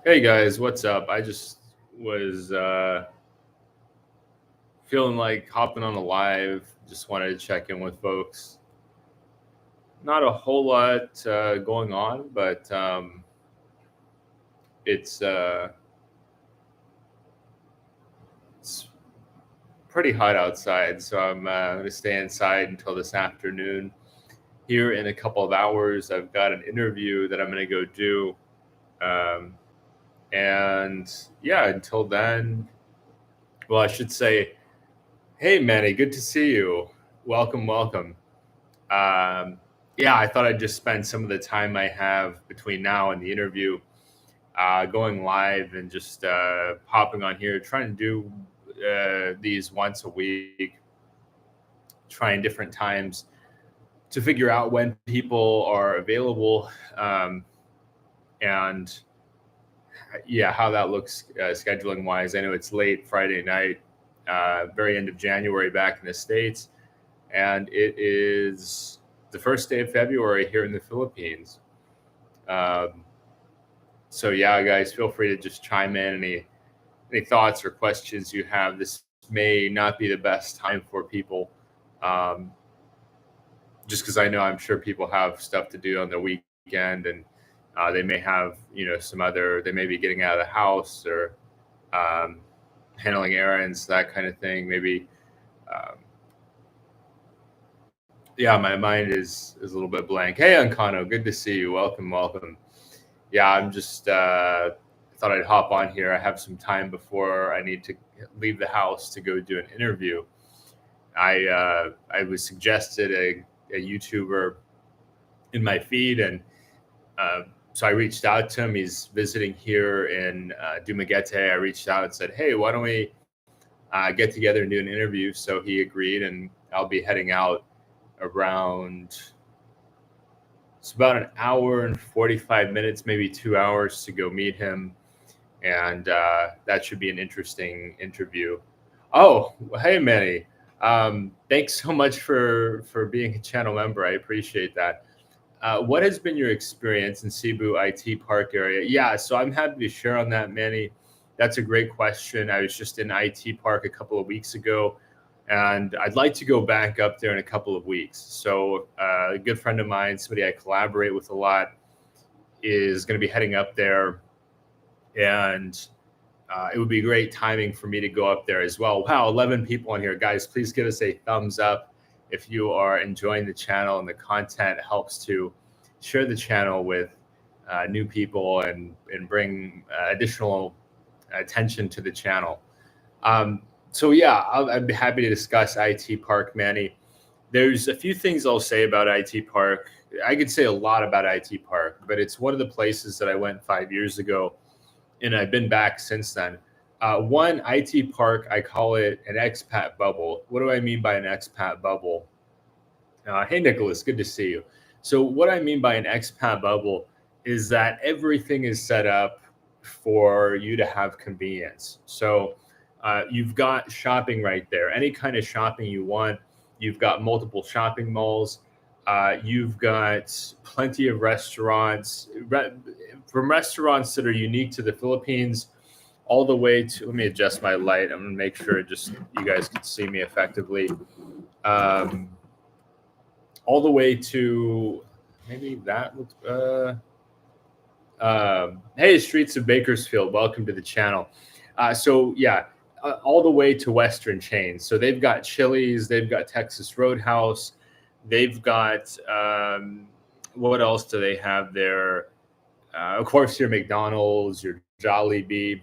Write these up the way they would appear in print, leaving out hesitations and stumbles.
Hey guys, what's up? I just was feeling like hopping on a live. Just wanted to check in with folks. Not a whole lot going on, but it's uh, it's pretty hot outside, so I'm going to stay inside until this afternoon. Here in a couple of hours, I've got an interview that I'm going to go do, um, and yeah, until then, well, I should say, hey Manny, good to see you. Welcome, welcome. Um, yeah, I thought I'd just spend some of the time I have between now and the interview going live and just popping on here, trying to do these once a week, trying different times to figure out when people are available and yeah, how that looks scheduling wise. I know it's late Friday night, very end of January back in the States, and it is the first day of February here in the Philippines. Um, so yeah, guys, feel free to just chime in any thoughts or questions you have. This may not be the best time for people, um, just because I know I'm sure people have stuff to do on the weekend, and they may have some other. They may be getting out of the house or um, handling errands, that kind of thing. Maybe um, yeah, my mind is a little bit blank. Hey, Ancano, good to see you. Welcome, welcome. Yeah, I'm just thought I'd hop on here. I have some time before I need to leave the house to go do an interview. I was suggested a YouTuber in my feed, and uh, so I reached out to him. He's visiting here in Dumaguete. I reached out and said, "Hey, why don't we get together and do an interview?" So he agreed, and I'll be heading out around. It's about an hour and 45 minutes, maybe 2 hours to go meet him. And that should be an interesting interview. Oh, hey, Manny. Thanks so much for being a channel member. I appreciate that. What has been your experience in Cebu IT Park area? Yeah, so I'm happy to share on that, Manny. That's a great question. I was just in IT Park a couple of weeks ago, and I'd like to go back up there in a couple of weeks. So a good friend of mine, somebody I collaborate with a lot, is going to be heading up there, and it would be great timing for me to go up there as well. Wow, 11 people on here. Guys, please give us a thumbs up if you are enjoying the channel and the content helps to share the channel with new people and bring additional attention to the channel. So yeah, I'd be happy to discuss IT Park, Manny. There's a few things I'll say about IT Park. I could say a lot about IT Park, but it's one of the places that I went 5 years ago, and I've been back since then. One, IT Park, I call it an expat bubble. What do I mean by an expat bubble? Hey, Nicholas, good to see you. So, what I mean by an expat bubble is that everything is set up for you to have convenience. So, you've got shopping right there, any kind of shopping you want. You've got multiple shopping malls. You've got plenty of restaurants, from restaurants that are unique to the Philippines, all the way to. Let me adjust my light. I'm gonna make sure just you guys can see me effectively. Um, all the way to maybe that looks. Hey, Streets of Bakersfield, welcome to the channel. So yeah, all the way to Western chains. So they've got Chili's, they've got Texas Roadhouse, they've got what else do they have there? Of course, your McDonald's, your Jollibee.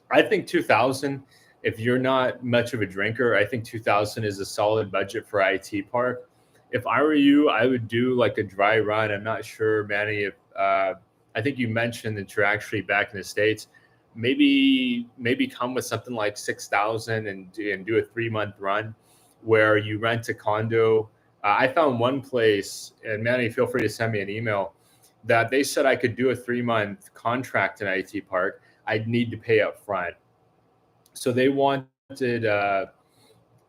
I think 2000. If you're not much of a drinker, I think 2000 is a solid budget for IT Park. If I were you, I would do like a dry run. I'm not sure, Manny, if I think you mentioned that you're actually back in the States. Maybe come with something like 6,000 and do a 3 month run where you rent a condo. I found one place, and Manny, feel free to send me an email, that they said I could do a 3 month contract in IT Park. I'd need to pay up front. So they wanted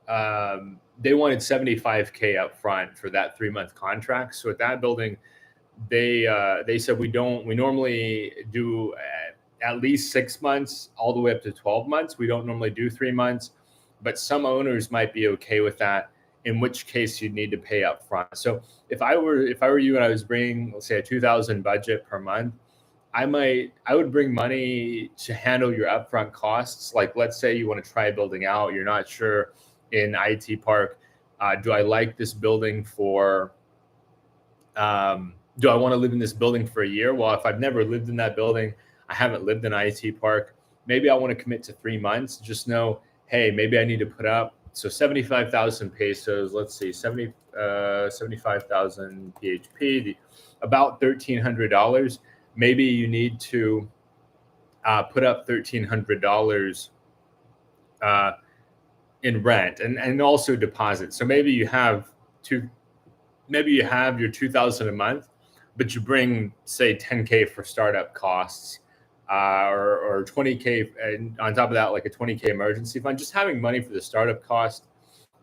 75K up front for that 3 month contract. So at that building, they said we normally do at least 6 months, all the way up to 12 months. We don't normally do 3 months, but some owners might be okay with that, in which case you'd need to pay up front. So if I were you and I was bringing, let's say, a 2,000 budget per month, I would bring money to handle your upfront costs. Like, let's say you want to try building out, you're not sure in IT Park, do I like this building for, do I want to live in this building for a year? Well, if I've never lived in that building, I haven't lived in IT Park, maybe I want to commit to 3 months. Just know, hey, maybe I need to put up, so 75,000 pesos, let's see, 75,000 PHP, about $1,300. Maybe you need to put up $1,300 in rent and also deposit. So maybe you have your 2,000 a month, but you bring, say, 10K for startup costs, or 20K, and on top of that, like a 20K emergency fund. Just having money for the startup cost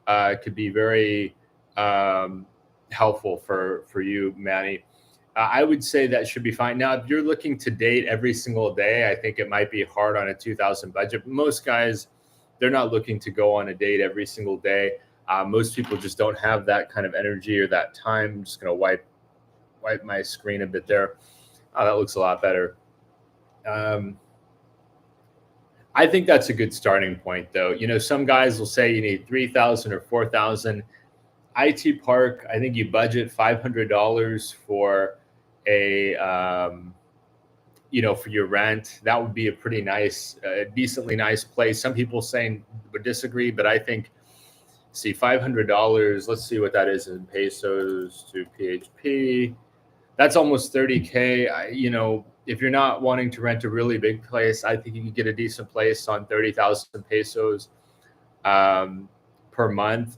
could be very helpful for you, Manny. I would say that should be fine. Now, if you're looking to date every single day, I think it might be hard on a 2,000 budget. Most guys, they're not looking to go on a date every single day. Most people just don't have that kind of energy or that time. I'm just going to wipe my screen a bit there. Oh, that looks a lot better. I think that's a good starting point, though. You know, some guys will say you need 3,000 or 4,000. IT Park, I think you budget $500 for a, for your rent. That would be a pretty nice, decently nice place. Some people would disagree, but I think, see, $500, let's see what that is in pesos to PHP. That's almost 30K. If you're not wanting to rent a really big place, I think you can get a decent place on 30,000 pesos per month.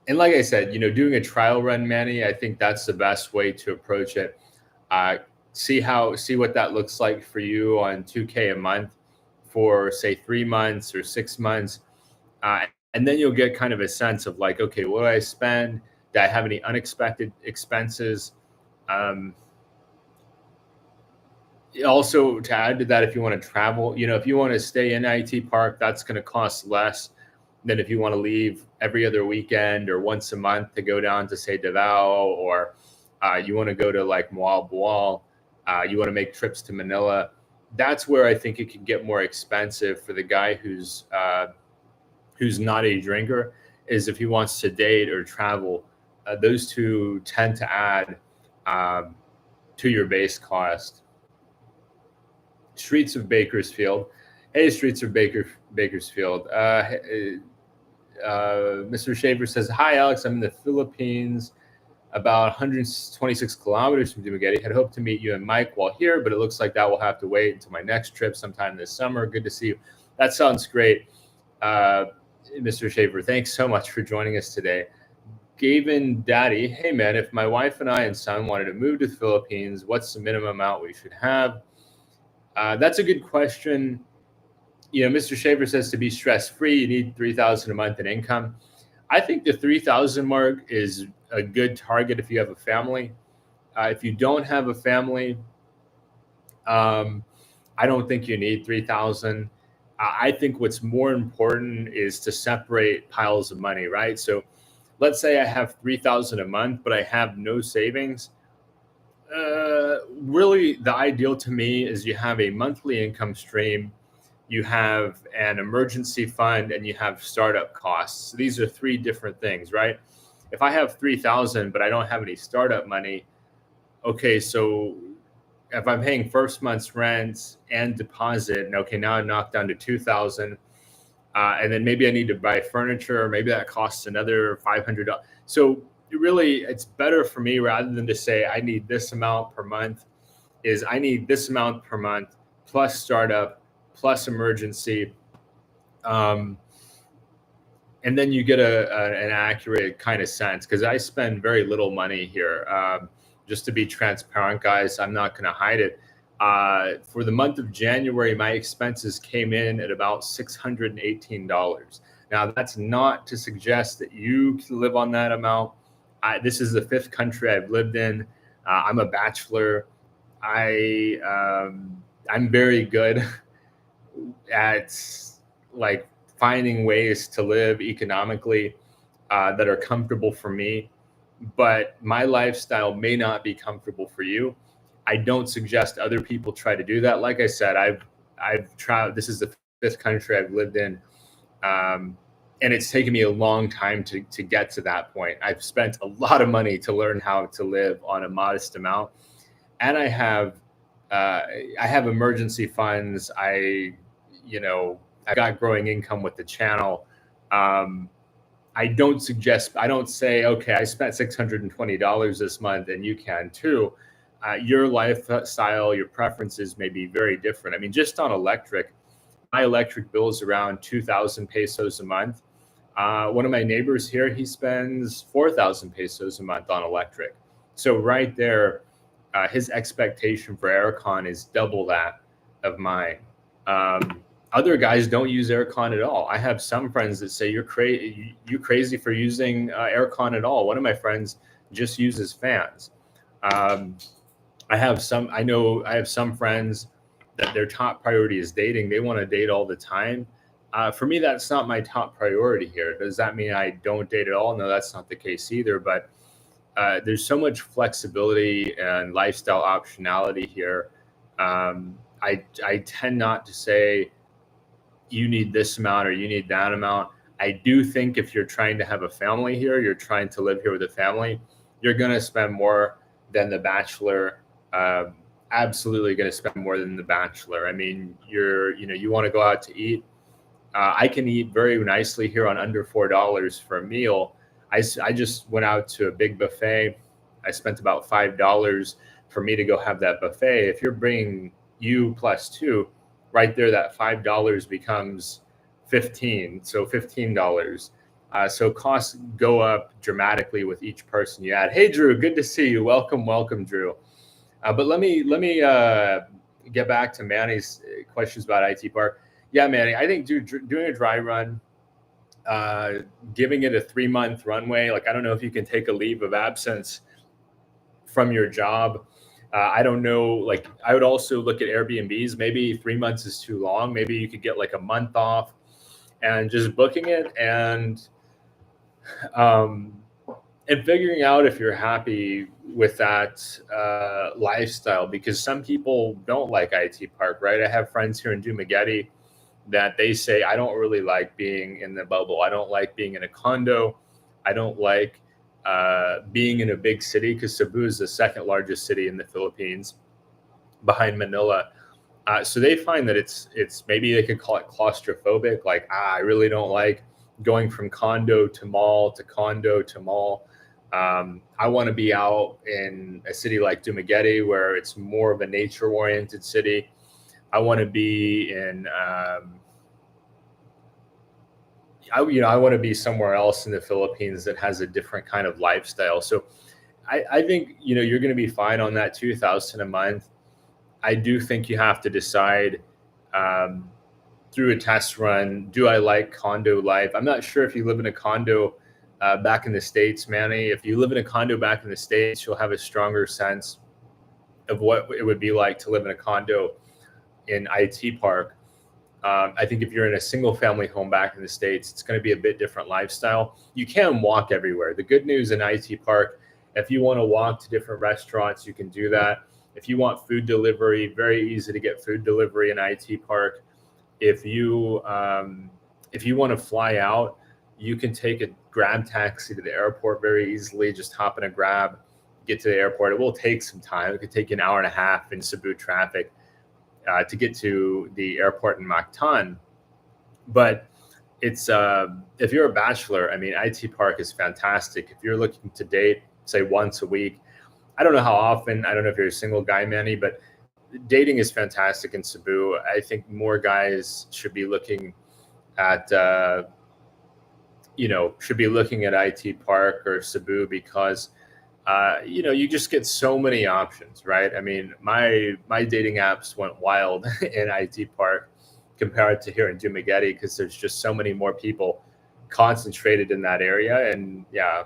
And like I said, doing a trial run, Manny, I think that's the best way to approach it. See what that looks like for you on 2K a month for, say, 3 months or 6 months. And then you'll get kind of a sense of like, okay, what do I spend? Do I have any unexpected expenses? Also, to add to that, if you want to travel, if you want to stay in IT Park, that's going to cost less than if you want to leave every other weekend or once a month to go down to, say, Davao, or you want to go to like Moal Boal, you want to make trips to Manila. That's where I think it can get more expensive for the guy who's not a drinker, is if he wants to date or travel. Those two tend to add to your base cost. Streets of Bakersfield. Hey, Streets of Bakersfield. Mr. Schaefer says, hi, Alex. I'm in the Philippines, about 126 kilometers from Dumaguete. Had hoped to meet you and Mike while here, but it looks like that will have to wait until my next trip sometime this summer. Good to see you. That sounds great, Mr. Schaefer. Thanks so much for joining us today. Gavin Daddy, hey, man, if my wife and I and son wanted to move to the Philippines, what's the minimum amount we should have? That's a good question. Mr. Schaefer says to be stress-free, you need 3,000 a month in income. I think the 3,000 mark is a good target if you have a family. If you don't have a family, I don't think you need 3,000. I think what's more important is to separate piles of money, right? So let's say I have 3,000 a month, but I have no savings. Really, the ideal to me is you have a monthly income stream, you have an emergency fund, and you have startup costs. These are three different things, right? If I have 3,000, but I don't have any startup money, okay, so if I'm paying first month's rent and deposit, and okay, now I'm knocked down to 2,000, and then maybe I need to buy furniture, maybe that costs another $500. So really, it's better for me, rather than to say I need this amount per month, is I need this amount per month plus startup plus emergency, and then you get an accurate kind of sense, because I spend very little money here. Just to be transparent, guys, I'm not going to hide it. For the month of January, my expenses came in at about $618. Now, that's not to suggest that you can live on that amount. This is the 5th country I've lived in. I'm a bachelor. I'm very good at like finding ways to live economically that are comfortable for me, but my lifestyle may not be comfortable for you. I don't suggest other people try to do that. Like I said, I've tried. This is the fifth country I've lived in, um, and it's taken me a long time to get to that point. I've spent a lot of money to learn how to live on a modest amount, and uh, I have emergency funds. I got growing income with the channel. Um, I don't say, okay, I spent $620 this month and you can too. Your lifestyle, your preferences may be very different. I mean, just on electric, my electric bill is around 2,000 pesos a month. One of my neighbors here, he spends 4,000 pesos a month on electric. So right there, his expectation for aircon is double that of mine. Other guys don't use aircon at all. I have some friends that say you crazy for using aircon at all. One of my friends just uses fans. Um, I have some friends that their top priority is dating. They want to date all the time. For me, that's not my top priority here. Does that mean I don't date at all? No, that's not the case either. But there's so much flexibility and lifestyle optionality here. I tend not to say you need this amount or you need that amount. I do think if you're trying to have a family here, you're trying to live here with a family, you're going to spend more than the bachelor. Absolutely going to spend more than the bachelor. I mean, you want to go out to eat. I can eat very nicely here on under $4 for a meal. I just went out to a big buffet. I spent about $5 for me to go have that buffet. If you're bringing you plus two, right there, that $5 becomes 15. So $15. So costs go up dramatically with each person you add. Hey, Drew, good to see you. Welcome, Drew. But let me get back to Manny's questions about IT Park. Yeah, Manny, I think doing a dry run, giving it a 3-month runway. Like, I don't know if you can take a leave of absence from your job. I don't know. Like, I would also look at Airbnbs. Maybe 3 months is too long. Maybe you could get like a month off and just booking it um, and figuring out if you're happy with that lifestyle, because some people don't like IT Park, right? I have friends here in Dumaguete that they say, I don't really like being in the bubble. I don't like being in a condo. I don't like being in a big city, because Cebu is the second largest city in the Philippines behind Manila. So they find that it's maybe they could call it claustrophobic. Like, I really don't like going from condo to mall to condo to mall. I want to be out in a city like Dumaguete, where it's more of a nature-oriented city. I want to be in, I want to be somewhere else in the Philippines that has a different kind of lifestyle. So I think, you're going to be fine on that 2,000 a month. I do think you have to decide through a test run, do I like condo life? I'm not sure if you live in a condo back in the States, Manny. If you live in a condo back in the States, you'll have a stronger sense of what it would be like to live in a condo in IT Park. I think if you're in a single family home back in the States, it's going to be a bit different lifestyle. You can walk everywhere. The good news in IT Park, if you want to walk to different restaurants, you can do that. If you want food delivery, very easy to get food delivery in IT Park. If you want to fly out, you can take a Grab taxi to the airport very easily. Just hop in a Grab, get to the airport. It will take some time. It could take an hour and a half in Cebu traffic to get to the airport in Mactan. But it's if you're a bachelor, I mean, IT Park is fantastic. If you're looking to date, say once a week, I don't know how often. I don't know if you're a single guy, Manny, but dating is fantastic in Cebu. I think more guys should be looking at IT Park or Cebu, because you just get so many options, right? I mean, my dating apps went wild in IT Park compared to here in Dumaguete, because there's just so many more people concentrated in that area. And yeah,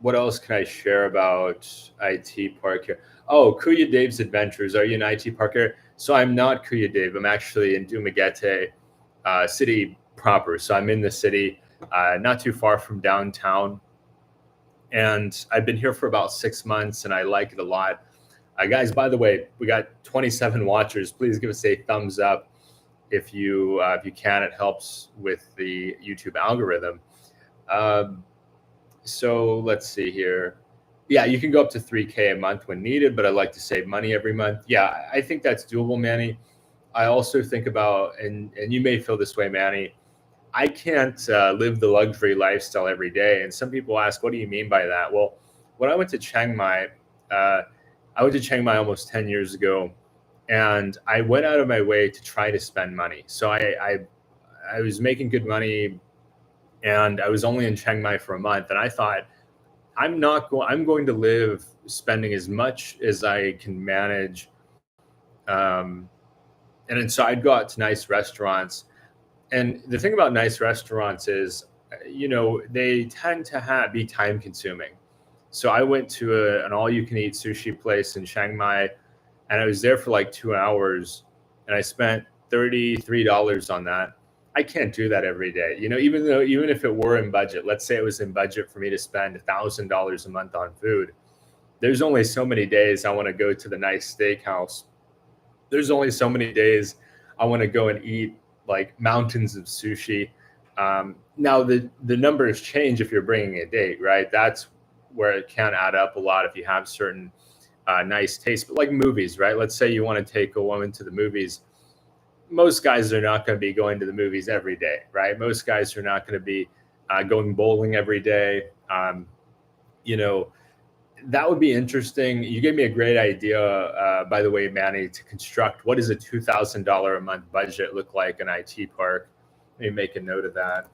what else can I share about IT Park here? Oh, Kuya Dave's Adventures. Are you in IT Park here? So I'm not Kuya Dave. I'm actually in Dumaguete city proper. So I'm in the city, not too far from downtown. And I've been here for about 6 months and I like it a lot. Guys, by the way, we got 27 watchers. Please give us a thumbs up if you can. It helps with the YouTube algorithm. Um, so let's see here. Yeah, you can go up to 3K a month when needed, but I like to save money every month. Yeah, I think that's doable, Manny. I also think about, and you may feel this way, Manny. I can't live the luxury lifestyle every day. And some people ask, what do you mean by that? Well, when I went to Chiang Mai, uh, I went to Chiang Mai almost 10 years ago, and I went out of my way to try to spend money. So I was making good money, and I was only in Chiang Mai for a month, and I thought I'm going to live spending as much as I can manage. Um, and then so I'd go out to nice restaurants. And the thing about nice restaurants is, they tend to be time consuming. So I went to an all you can eat sushi place in Chiang Mai, and I was there for like 2 hours, and I spent $33 on that. I can't do that every day. Even if it were in budget, let's say it was in budget for me to spend $1,000 a month on food. There's only so many days I want to go to the nice steakhouse. There's only so many days I want to go and eat like mountains of sushi. Now the numbers change if you're bringing a date, right? That's where it can add up a lot if you have certain nice taste. But like movies, right? Let's say you want to take a woman to the movies. Most guys are not going to be going to the movies every day, right? Most guys are not going to be going bowling every day. You know, that would be interesting. You gave me a great idea, by the way, Manny, to construct what does a $2,000 a month budget look like in IT Park. Let me make a note of that.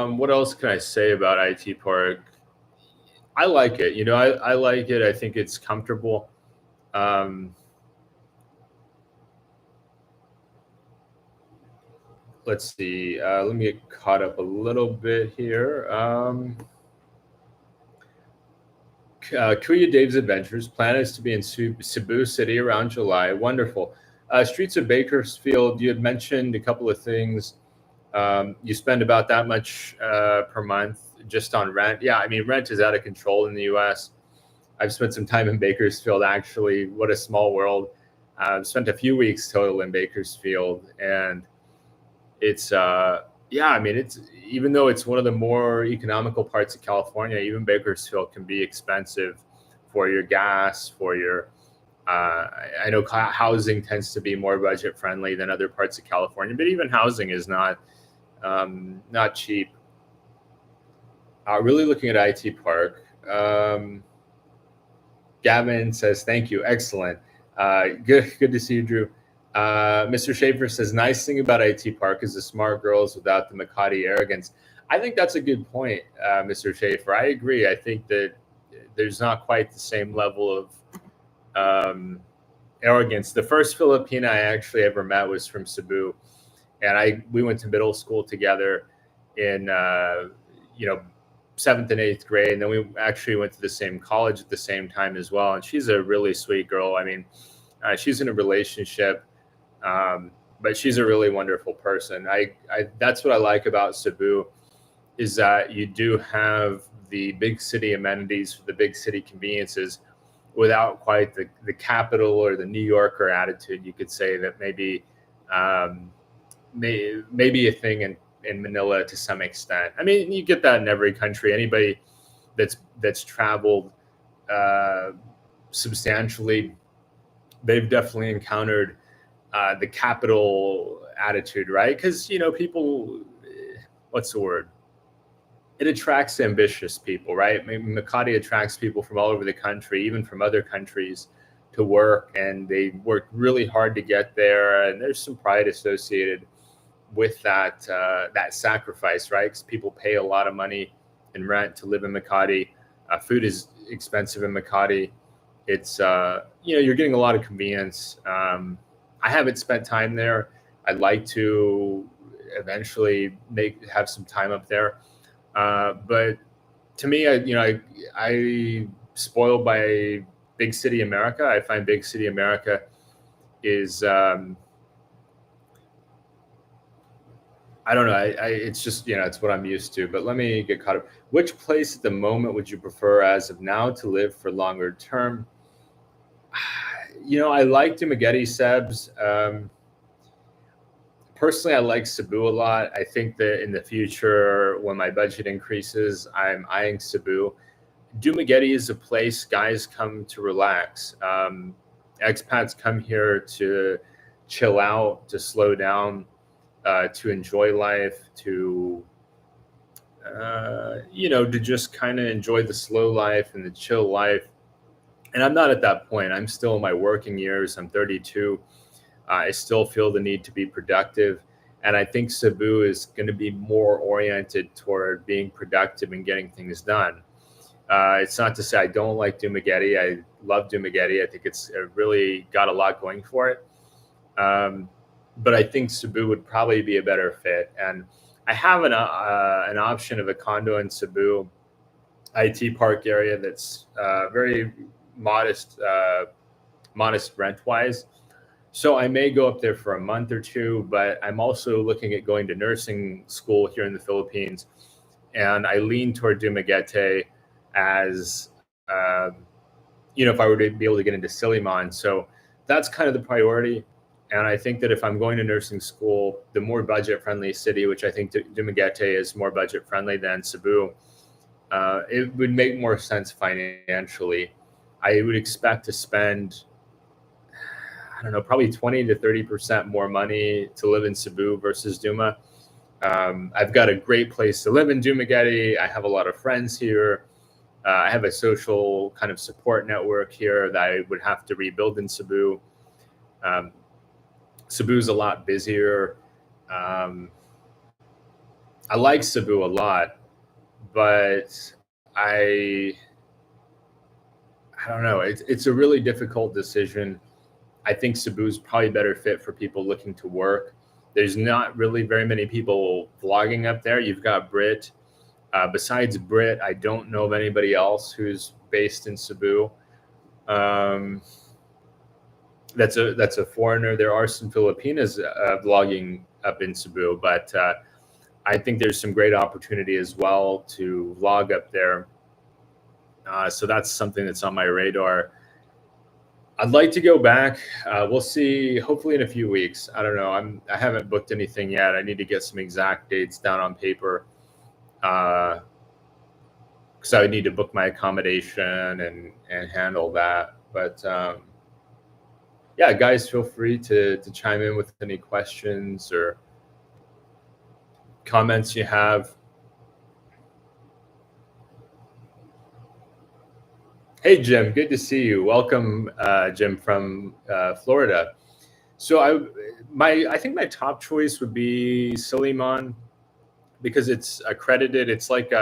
What else can I say about IT Park? I like it. I like it. I think it's comfortable. Um, let's see. Let me get caught up a little bit here. Kuya Dave's Adventures. Plan is to be in Cebu City around July. Wonderful. Streets of Bakersfield. You had mentioned a couple of things. You spend about that much per month just on rent. Yeah, I mean, rent is out of control in the U.S. I've spent some time in Bakersfield, actually. What a small world. I've spent a few weeks total in Bakersfield, and it's yeah, I mean, it's even though it's one of the more economical parts of California, even Bakersfield can be expensive for your gas, for your I know housing tends to be more budget friendly than other parts of California, but even housing is not cheap. Really looking at IT Park. Gavin says, thank you. Excellent. Good to see you, Drew. Mr. Schaefer says, nice thing about IT Park is the smart girls without the Makati arrogance. I think that's a good point, Mr. Schaefer. I agree. I think that there's not quite the same level of arrogance. The first Filipina I actually ever met was from Cebu, and we went to middle school together in you know seventh and eighth grade, and then we actually went to the same college at the same time as well. And she's a really sweet girl. I mean, she's in a relationship, but she's a really wonderful person. That's what I like about Cebu, is that you do have the big city amenities, the big city conveniences, without quite the capital or the New Yorker attitude. You could say that um, maybe a thing in Manila to some extent. I mean, you get that in every country. Anybody that's traveled substantially, they've definitely encountered the capital attitude, right? Because people, what's the word? It attracts ambitious people, right? Makati attracts people from all over the country, even from other countries, to work, and they work really hard to get there. And there's some pride associated with that sacrifice, right? Because people pay a lot of money in rent to live in Makati. Food is expensive in Makati. It's you're getting a lot of convenience. I haven't spent time there. I'd like to eventually have some time up there. But to me, I spoiled by big city America. I find big city America is I don't know. It's just, it's what I'm used to. But let me get caught up. Which place at the moment would you prefer as of now to live for longer term? I like Dumaguete, Sebs. Personally, I like Cebu a lot. I think that in the future, when my budget increases, I'm eyeing Cebu. Dumaguete is a place guys come to relax. Expats come here to chill out, to slow down, to enjoy life, to just kind of enjoy the slow life and the chill life. And I'm not at that point. I'm still in my working years. I'm 32. I still feel the need to be productive. And I think Cebu is going to be more oriented toward being productive and getting things done. It's not to say I don't like Dumaguete. I love Dumaguete. I think it's really got a lot going for it. But I think Cebu would probably be a better fit. And I have an option of a condo in Cebu, IT Park area that's very modest rent wise. So I may go up there for a month or two, but I'm also looking at going to nursing school here in the Philippines. And I lean toward Dumaguete as, if I were to be able to get into Siliman. So that's kind of the priority. And I think that if I'm going to nursing school, the more budget-friendly city, which I think Dumaguete is more budget-friendly than Cebu, it would make more sense financially. I would expect to spend, I don't know, probably 20 to 30% more money to live in Cebu versus Duma. I've got a great place to live in Dumaguete. I have a lot of friends here. I have a social kind of support network here that I would have to rebuild in Cebu. Cebu's a lot busier. I like Cebu a lot, but I don't know. It's a really difficult decision. I think Cebu's probably better fit for people looking to work. There's not really very many people vlogging up there. You've got Brit. Besides Brit, I don't know of anybody else who's based in Cebu. That's a foreigner. There are some Filipinas vlogging up in Cebu, but I think there's some great opportunity as well to vlog up there. So that's something that's on my radar. I'd like to go back. We'll see. Hopefully in a few weeks. I don't know. I haven't booked anything yet. I need to get some exact dates down on paper. Because I would need to book my accommodation and handle that. But yeah, guys, feel free to chime in with any questions or comments you have. Hey, Jim, good to see you. Welcome, Jim, from Florida. So I think my top choice would be Siliman because it's accredited. It's like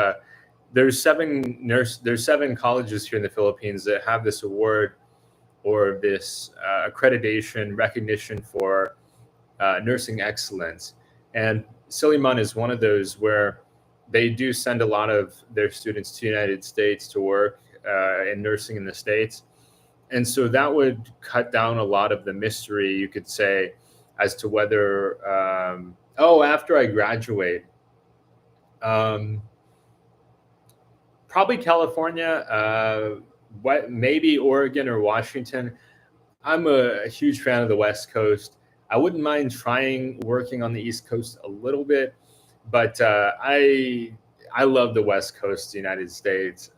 there's seven colleges here in the Philippines that have this award or this accreditation recognition for nursing excellence. And Siliman is one of those where they do send a lot of their students to the United States to work in nursing in the States. And so that would cut down a lot of the mystery, you could say, as to whether, after I graduate, probably California, maybe Oregon or Washington. I'm a huge fan of the West Coast. I wouldn't mind trying working on the East Coast a little bit, but I love the West Coast of the United States.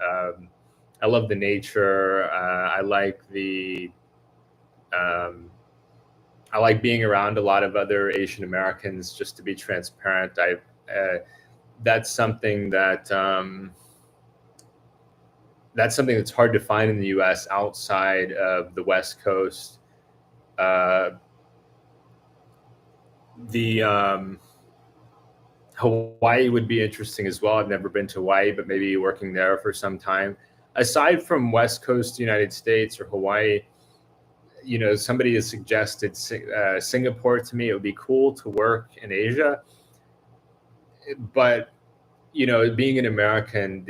I love the nature. I like I like being around a lot of other Asian Americans. Just to be transparent, that's something that's hard to find in the U.S. outside of the West Coast. Hawaii would be interesting as well. I've never been to Hawaii, but maybe working there for some time. Aside from West Coast United States or Hawaii, somebody has suggested Singapore to me. It would be cool to work in Asia, but being an American,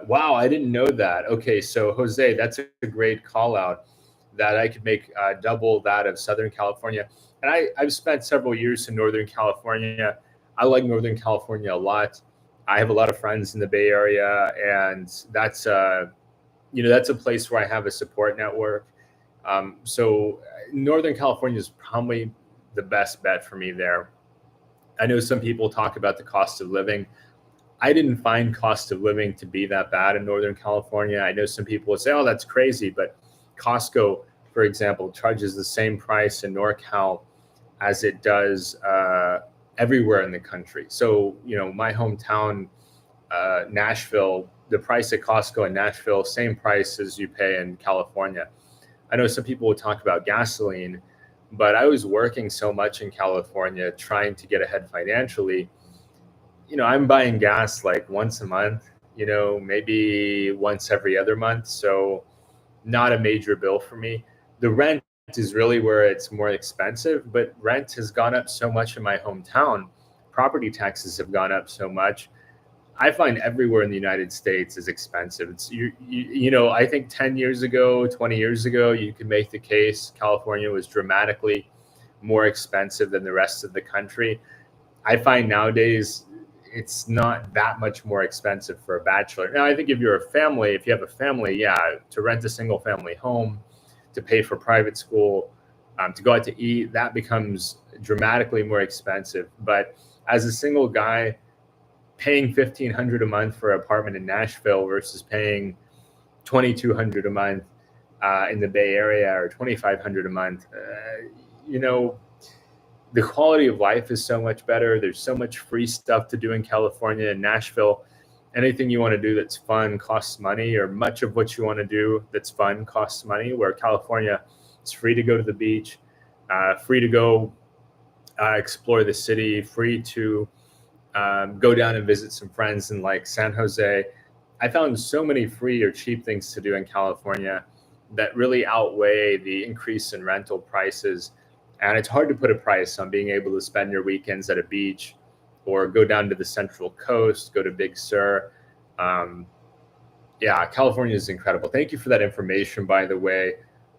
wow, I didn't know that. Okay, so Jose, that's a great call out that I could make double that of Southern California. And I've spent several years in Northern California. I like Northern California a lot. I have a lot of friends in the Bay Area, and that's a place where I have a support network. So Northern California is probably the best bet for me there. I know some people talk about the cost of living. I didn't find cost of living to be that bad in Northern California. I know some people would say, "Oh, that's crazy," but Costco, for example, charges the same price in NorCal as it does everywhere in the country. So, my hometown, Nashville, the price at Costco in Nashville, same price as you pay in California. I know some people would talk about gasoline, but I was working so much in California trying to get ahead financially. I'm buying gas like once a month, maybe once every other month. So not a major bill for me. The rent is really where it's more expensive, but rent has gone up so much in my hometown. Property taxes have gone up so much. I find everywhere in the United States is expensive. It's I think 10 years ago, 20 years ago, you could make the case California was dramatically more expensive than the rest of the country. I find nowadays it's not that much more expensive for a bachelor. Now, I think if you have a family, yeah, to rent a single family home, to pay for private school, to go out to eat, that becomes dramatically more expensive. But as a single guy, paying $1,500 a month for an apartment in Nashville versus paying $2,200 a month in the Bay Area or $2,500 a month, the quality of life is so much better. There's so much free stuff to do in California and Nashville. Anything you want to do that's fun costs money, or much of what you want to do that's fun costs money. Where California, it's free to go to the beach, free to go explore the city, free to go down and visit some friends in like San Jose. I found so many free or cheap things to do in California that really outweigh the increase in rental prices. And it's hard to put a price on being able to spend your weekends at a beach or go down to the Central Coast, go to Big Sur. Yeah, California is incredible. Thank you for that information, by the way,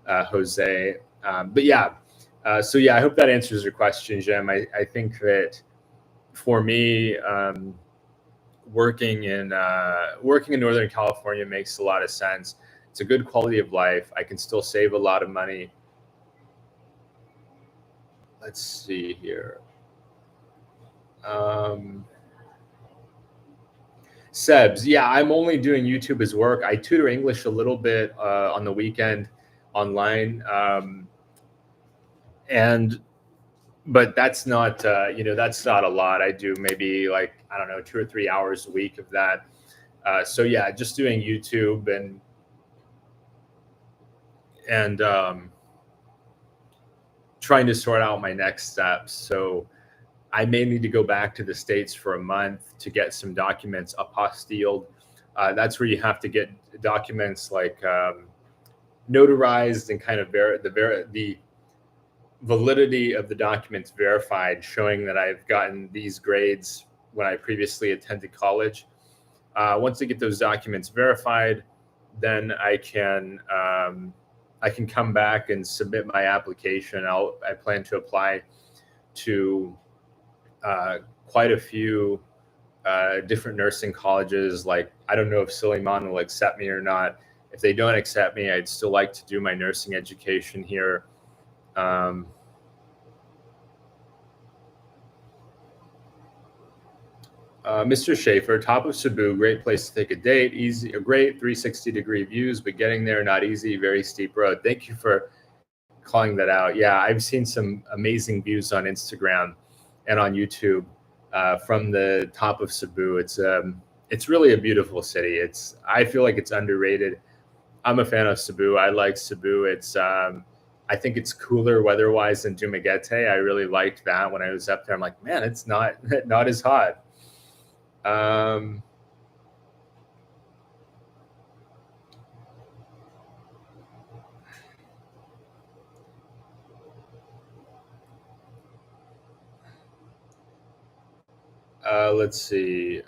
Jose. But yeah, I hope that answers your question, Jim. I think that for me, working in Northern California makes a lot of sense. It's a good quality of life. I can still save a lot of money. Let's see here. Sebs, yeah, I'm only doing YouTube as work. I tutor English a little bit on the weekend online, but that's not that's not a lot. I do maybe like, I don't know, 2 or 3 hours a week of that. So yeah, just doing YouTube and trying to sort out my next steps. So I may need to go back to the States for a month to get some documents apostilled. That's where you have to get documents like notarized and kind of the validity of the documents verified, showing that I've gotten these grades when I previously attended college. Once I get those documents verified, then I can come back and submit my application. I plan to apply to quite a few different nursing colleges. Like, I don't know if Suleiman will accept me or not. If they don't accept me, I'd still like to do my nursing education here. Mr. Schaefer, top of Cebu, great place to take a date. Easy, a great 360-degree views, but getting there not easy. Very steep road. Thank you for calling that out. Yeah, I've seen some amazing views on Instagram and on YouTube from the top of Cebu. It's really a beautiful city. I feel like it's underrated. I'm a fan of Cebu. I like Cebu. I think it's cooler weather-wise than Dumaguete. I really liked that when I was up there. I'm like, man, it's not as hot. Let's see.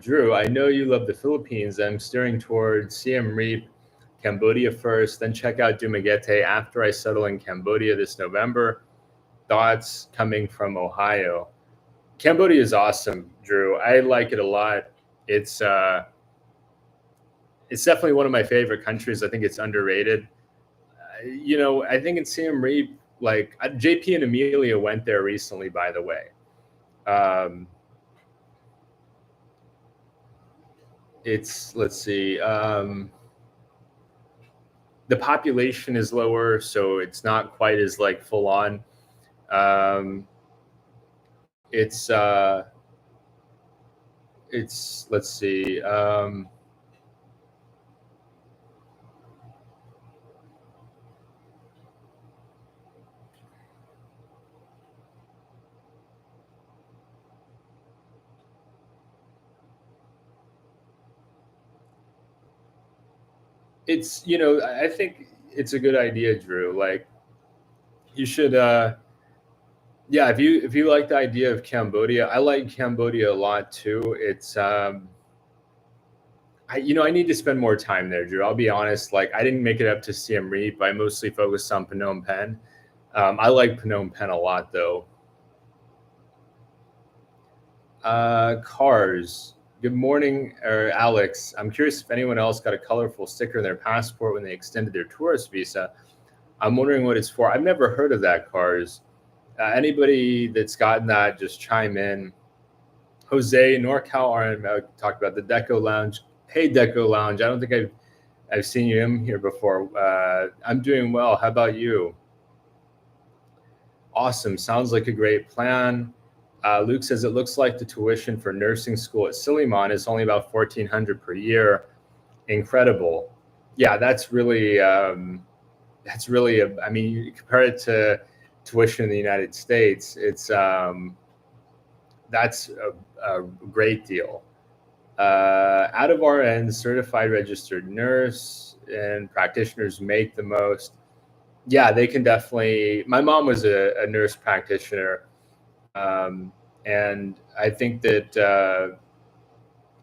Drew, I know you love the Philippines. I'm steering towards Siem Reap, Cambodia first, then check out Dumaguete after I settle in Cambodia this November. Thoughts coming from Ohio. Cambodia is awesome, Drew. I like it a lot. It's uh, it's definitely one of my favorite countries. I think it's underrated. I think in Siem Reap, like JP and Amelia went there recently, by the way. Um, it's let's see. The population is lower, so it's not quite as like full on. Um, it's it's let's see. I think it's a good idea, Drew. Like you should yeah, if you like the idea of Cambodia, I like Cambodia a lot too. I need to spend more time there, Drew. I'll be honest, like I didn't make it up to Siem Reap. I mostly focused on Phnom Penh. I like Phnom Penh a lot though. Cars. Good morning, Alex. I'm curious if anyone else got a colorful sticker in their passport when they extended their tourist visa. I'm wondering what it's for. I've never heard of that, Cars. Anybody that's gotten that, just chime in. Jose, NorCal RM talked about the Deco Lounge. Hey, Deco Lounge. I don't think I've seen you in here before. I'm doing well. How about you? Awesome. Sounds like a great plan. Luke says it looks like the tuition for nursing school at Silliman is only about 1,400 per year. Incredible. Yeah, I mean, you compare it to tuition in the United States, that's a great deal. Out of our end, certified registered nurse and practitioners make the most. Yeah, they can definitely. My mom was a nurse practitioner, um, and I think that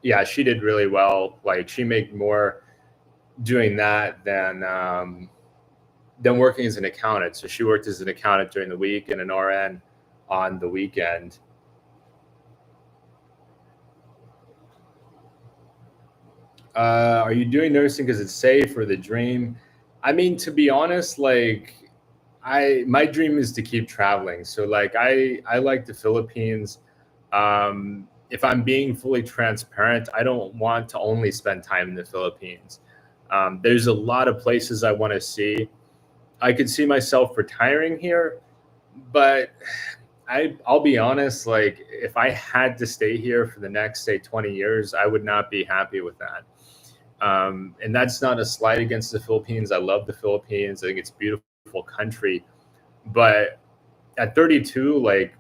yeah, she did really well. Like she made more doing that than working as an accountant. So she worked as an accountant during the week and an RN on the weekend. Are you doing nursing because it's safe or the dream? I mean, to be honest, like my dream is to keep traveling. So like I like the Philippines. If I'm being fully transparent, I don't want to only spend time in the Philippines. There's a lot of places I want to see. I could see myself retiring here, but I'll be honest, like if I had to stay here for the next say 20 years, I would not be happy with that. And that's not a slight against the Philippines. I love the Philippines. I think it's a beautiful country. But at 32, like,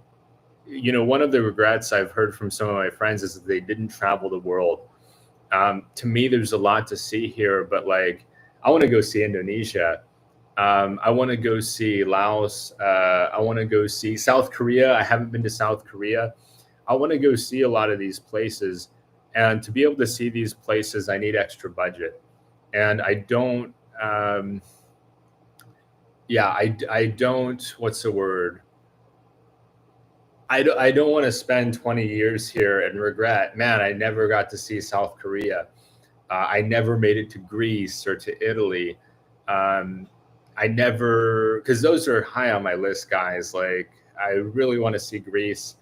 one of the regrets I've heard from some of my friends is that they didn't travel the world. To me, there's a lot to see here, but like, I want to go see Indonesia. I want to go see Laos. I want to go see South Korea. I haven't been to South Korea. I want to go see a lot of these places. And to be able to see these places, I need extra budget. And I don't, I don't, what's the word? I don't want to spend 20 years here and regret, man, I never got to see South Korea. I never made it to Greece or to Italy. Um, I never, because those are high on my list, guys. Like, I really want to see Greece.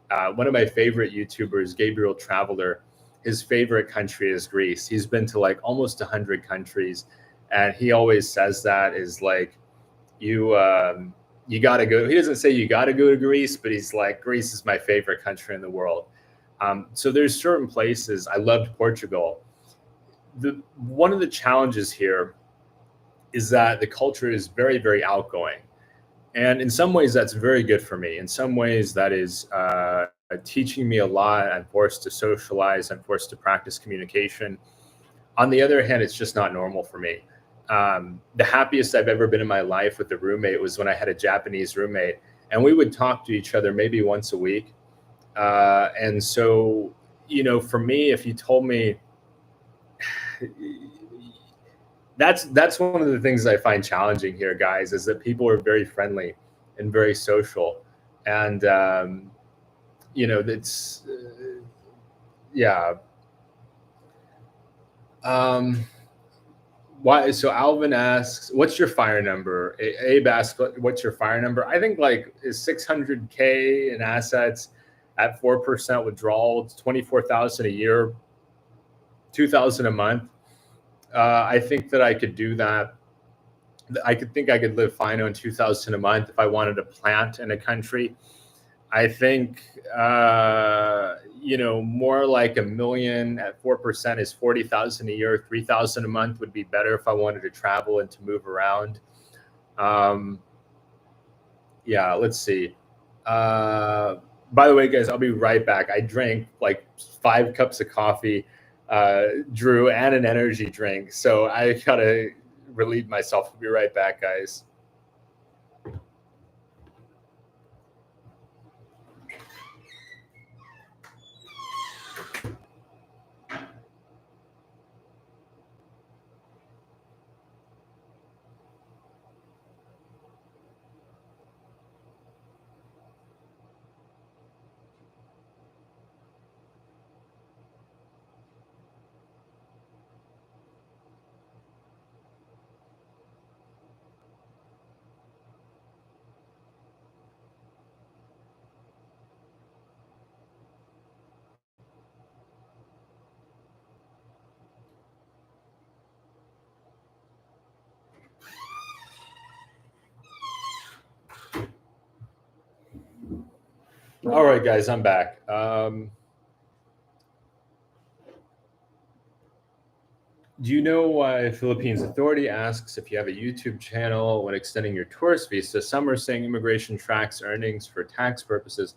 One of my favorite YouTubers, Gabriel Traveler, his favorite country is Greece. He's been to like almost 100 countries. And he always says that is like, you got to go. He doesn't say you got to go to Greece, but he's like, Greece is my favorite country in the world. So there's certain places. I loved Portugal. One of the challenges here is that the culture is very, very outgoing. And in some ways, that's very good for me. In some ways, that is teaching me a lot. I'm forced to socialize, I'm forced to practice communication. On the other hand, it's just not normal for me. The happiest I've ever been in my life with a roommate was when I had a Japanese roommate, and we would talk to each other maybe once a week. And so, for me, if you told me, that's one of the things I find challenging here, guys, is that people are very friendly and very social, and that's yeah. Um, why? So Alvin asks, "What's your fire number?" Abe asks, "What's your fire number?" I think like is 600K in assets at 4% withdrawal. It's 24,000 a year, 2,000 a month. I think that I could do that. I could live fine on 2,000 a month if I wanted to plant in a country. I think more like a million at 4% is 40,000 a year. 3,000 a month would be better if I wanted to travel and to move around. Um, yeah, let's see. Uh, by the way, guys, I'll be right back. I drank like 5 cups of coffee, Drew, and an energy drink, so I gotta relieve myself. I'll be right back, guys. All right, guys, I'm back. Do you know why Philippines authority asks if you have a YouTube channel when extending your tourist visa? Some are saying immigration tracks earnings for tax purposes.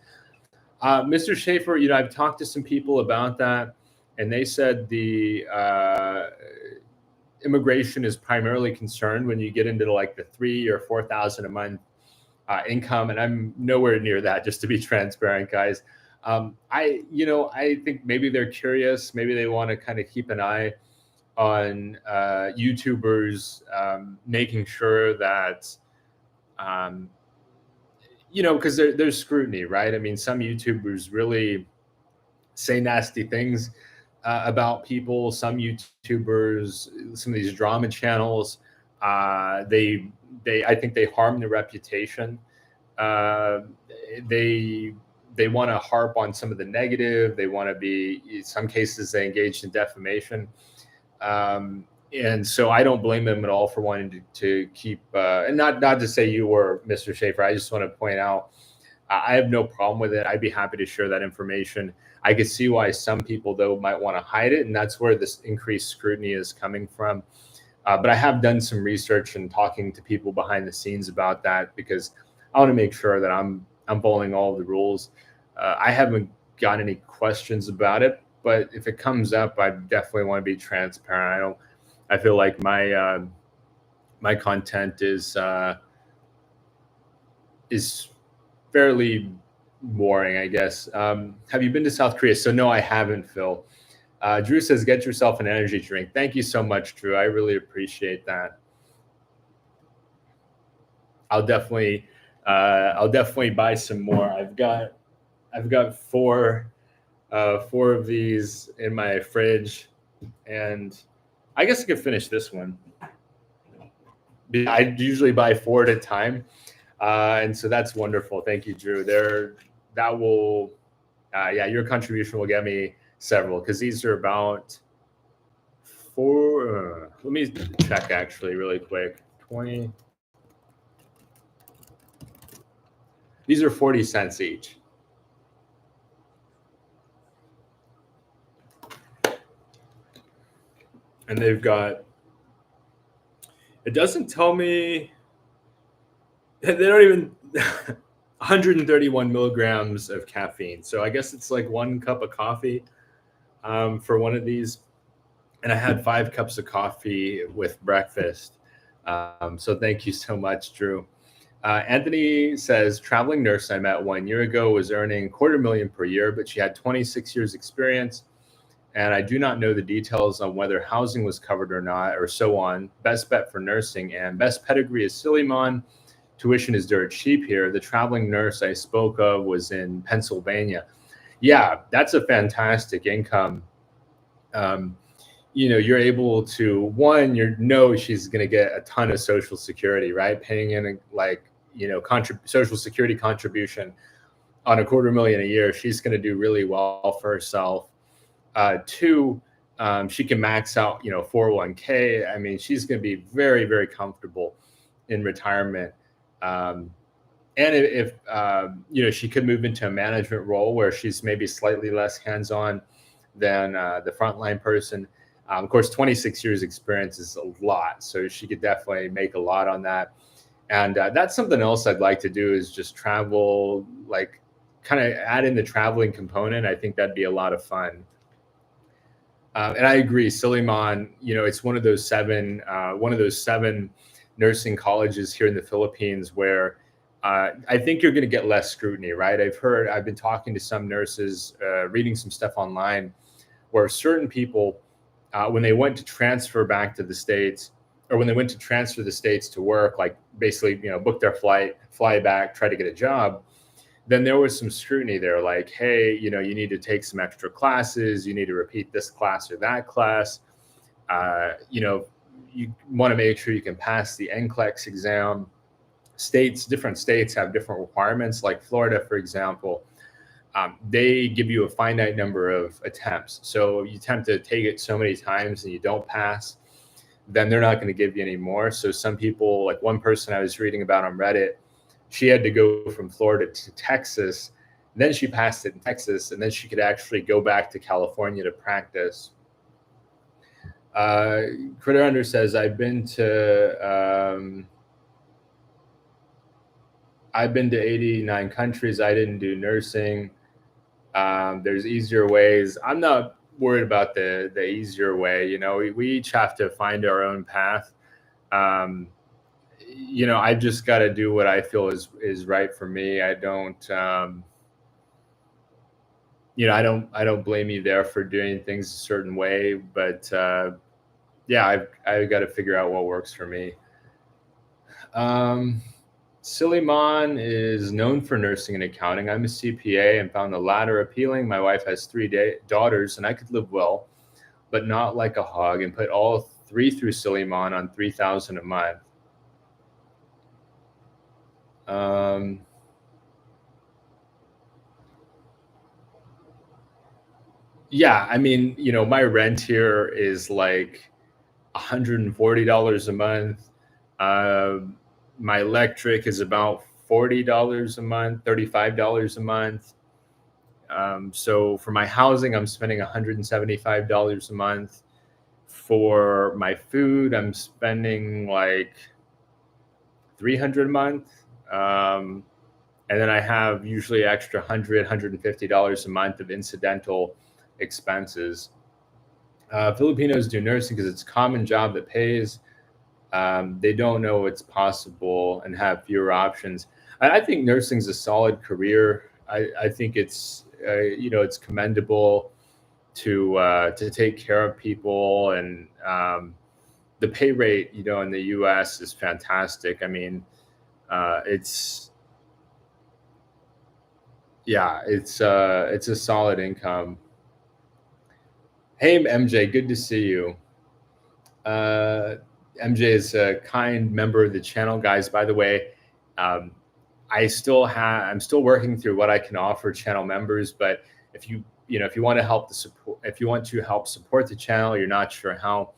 Mr. Schaefer, I've talked to some people about that, and they said the immigration is primarily concerned when you get into like the 3 or 4 thousand a month income, and I'm nowhere near that. Just to be transparent, guys, I think maybe they're curious, maybe they want to kind of keep an eye on YouTubers, making sure that um, because there's scrutiny, right? I mean, some YouTubers really say nasty things about people. Some YouTubers, some of these drama channels, they I think they harm the reputation. Uh, they they want to harp on some of the negative. They want to be, in some cases, they engage in defamation. Um, and so I don't blame them at all for wanting to keep, and not to say you were Mr. Schaefer. I just want to point out I have no problem with it. I'd be happy to share that information. I could see why some people though might want to hide it, and that's where this increased scrutiny is coming from. But I have done some research and talking to people behind the scenes about that because I want to make sure that I'm following all the rules. I haven't got any questions about it, but if it comes up, I definitely want to be transparent. I don't. I feel like my content is fairly boring, I guess. Have you been to South Korea? So no, I haven't, Phil. Drew says, "Get yourself an energy drink." Thank you so much, Drew. I really appreciate that. I'll definitely, I'll definitely buy some more. I've got four of these in my fridge, and I guess I could finish this one. I usually buy four at a time, and so that's wonderful. Thank you, Drew. That will, yeah, your contribution will get me several because these are about four. Let me check actually really quick. 20. These are 40 cents each. And they've got, it doesn't tell me, They don't even 131 milligrams of caffeine. So I guess it's like 1 cup of coffee for one of these. And I had 5 cups of coffee with breakfast. So thank you so much, Drew. Anthony says traveling nurse I met 1 year ago was earning quarter million per year, but she had 26 years experience. And I do not know the details on whether housing was covered or not, or so on. Best bet for nursing and best pedigree is Suleiman. Tuition is dirt cheap here. The traveling nurse I spoke of was in Pennsylvania. Yeah, that's a fantastic income. Um, you're able to one, you know she's going to get a ton of Social Security, right? Paying in Social Security contribution on a quarter million a year. She's going to do really well for herself. Two, she can max out 401k. I mean, she's going to be very, very comfortable in retirement. And if she could move into a management role where she's maybe slightly less hands-on than the frontline person. Of course, 26 years experience is a lot, so she could definitely make a lot on that. And that's something else I'd like to do is just travel, like kind of add in the traveling component. I think that'd be a lot of fun. And I agree, Suleiman, it's one of those seven nursing colleges here in the Philippines where I think you're going to get less scrutiny, right? I've been talking to some nurses, reading some stuff online where certain people, when they went to transfer back to the States, or when they went to transfer the States to work, like basically, book their flight, fly back, try to get a job, then there was some scrutiny there, like, hey, you need to take some extra classes, you need to repeat this class or that class. You want to make sure you can pass the NCLEX exam. Different states have different requirements. Like Florida, for example, they give you a finite number of attempts. So you attempt to take it so many times and you don't pass, then they're not going to give you any more. So some people, like one person I was reading about on Reddit, she had to go from Florida to Texas. Then she passed it in Texas, and then she could actually go back to California to practice. Critter Under says, I've been to 89 countries. I didn't do nursing. There's easier ways. I'm not worried about the easier way. We each have to find our own path. I just got to do what I feel is right for me. I don't, I don't blame you there for doing things a certain way, but yeah, I've got to figure out what works for me. Suleiman is known for nursing and accounting. I'm a CPA and found the latter appealing. My wife has 3 daughters, and I could live well, but not like a hog, and put all 3 through Suleiman on $3,000 a month. Yeah, I mean, my rent here is like $140 a month. My electric is about $40 a month, $35 a month. So for my housing, I'm spending $175 a month. For my food, I'm spending like $300 a month. And then I have usually extra $150 a month of incidental expenses. Filipinos do nursing because it's a common job that pays. They don't know it's possible and have fewer options. I think nursing is a solid career. I think it's it's commendable to take care of people, and the pay rate in the U.S. is fantastic. I mean, it's a solid income. Hey, MJ, good to see you. MJ is a kind member of the channel, guys. By the way, I'm still working through what I can offer channel members. But if you want to help support the channel, you're not sure how,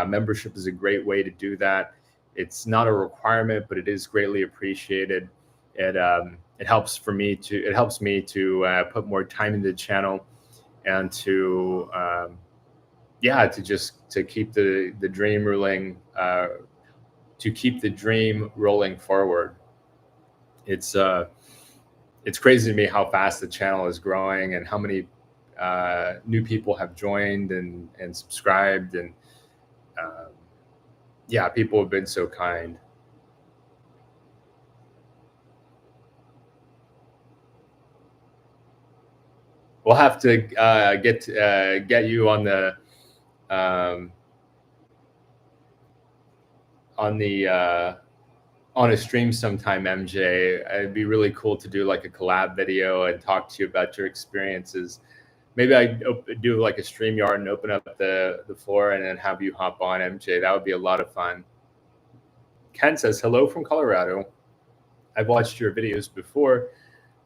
membership is a great way to do that. It's not a requirement, but it is greatly appreciated. It helps me to put more time into the channel and to keep the dream rolling, rolling forward. It's it's crazy to me how fast the channel is growing and how many new people have joined and subscribed, and um, yeah, people have been so kind. We'll have to get you um, on the on a stream sometime, MJ. It'd be really cool to do like a collab video and talk to you about your experiences. Maybe do like a stream yard and open up the floor and then have you hop on, MJ. That would be a lot of fun. Ken says hello from Colorado. I've watched your videos before,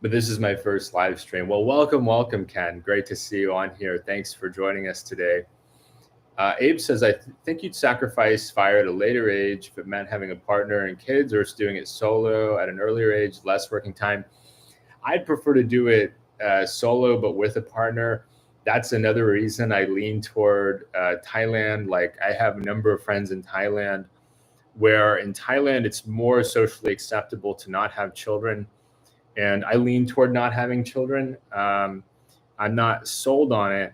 but this is my first live stream. Well, welcome, Ken. Great to see you on here. Thanks for joining us today. Abe says, think you'd sacrifice fire at a later age if it meant having a partner and kids, or doing it solo at an earlier age, less working time. I'd prefer to do it solo, but with a partner. That's another reason I lean toward Thailand. Like, I have a number of friends in Thailand, where in Thailand it's more socially acceptable to not have children, and I lean toward not having children. I'm not sold on it,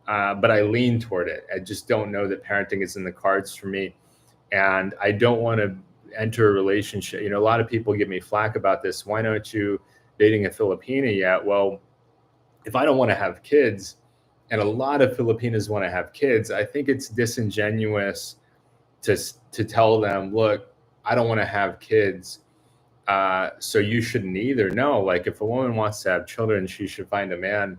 but I lean toward it. I just don't know that parenting is in the cards for me, and I don't want to enter a relationship. You know, a lot of people give me flack about this. Why aren't you dating a Filipina yet? Well, if I don't want to have kids, and a lot of Filipinas want to have kids, I think it's disingenuous to tell them, look, I don't want to have kids, so you shouldn't either. No, like, if a woman wants to have children, she should find a man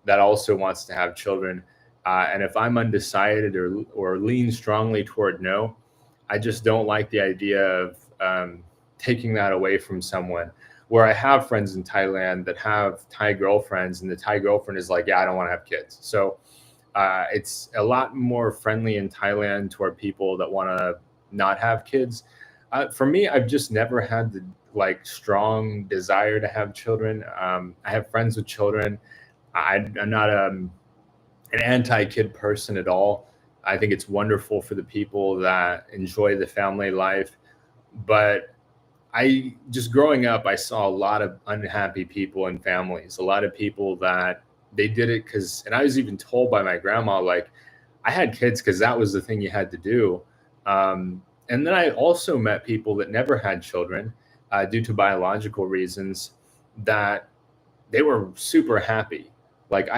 that also wants to have children. And if I'm undecided or lean strongly toward no, I just don't like the idea of taking that away from someone. Where I have friends in Thailand that have Thai girlfriends, and the Thai girlfriend is like, yeah, I don't want to have kids. So it's a lot more friendly in Thailand toward people that want to not have kids. For me, I've just never had the strong desire to have children. I have friends with children. I'm not an anti-kid person at all. I think it's wonderful for the people that enjoy the family life. But I just growing up, I saw a lot of unhappy people in families, a lot of people that they did it because, and I was even told by my grandma, like, I had kids because that was the thing you had to do. And then I also met people that never had children due to biological reasons, that they were super happy. Like,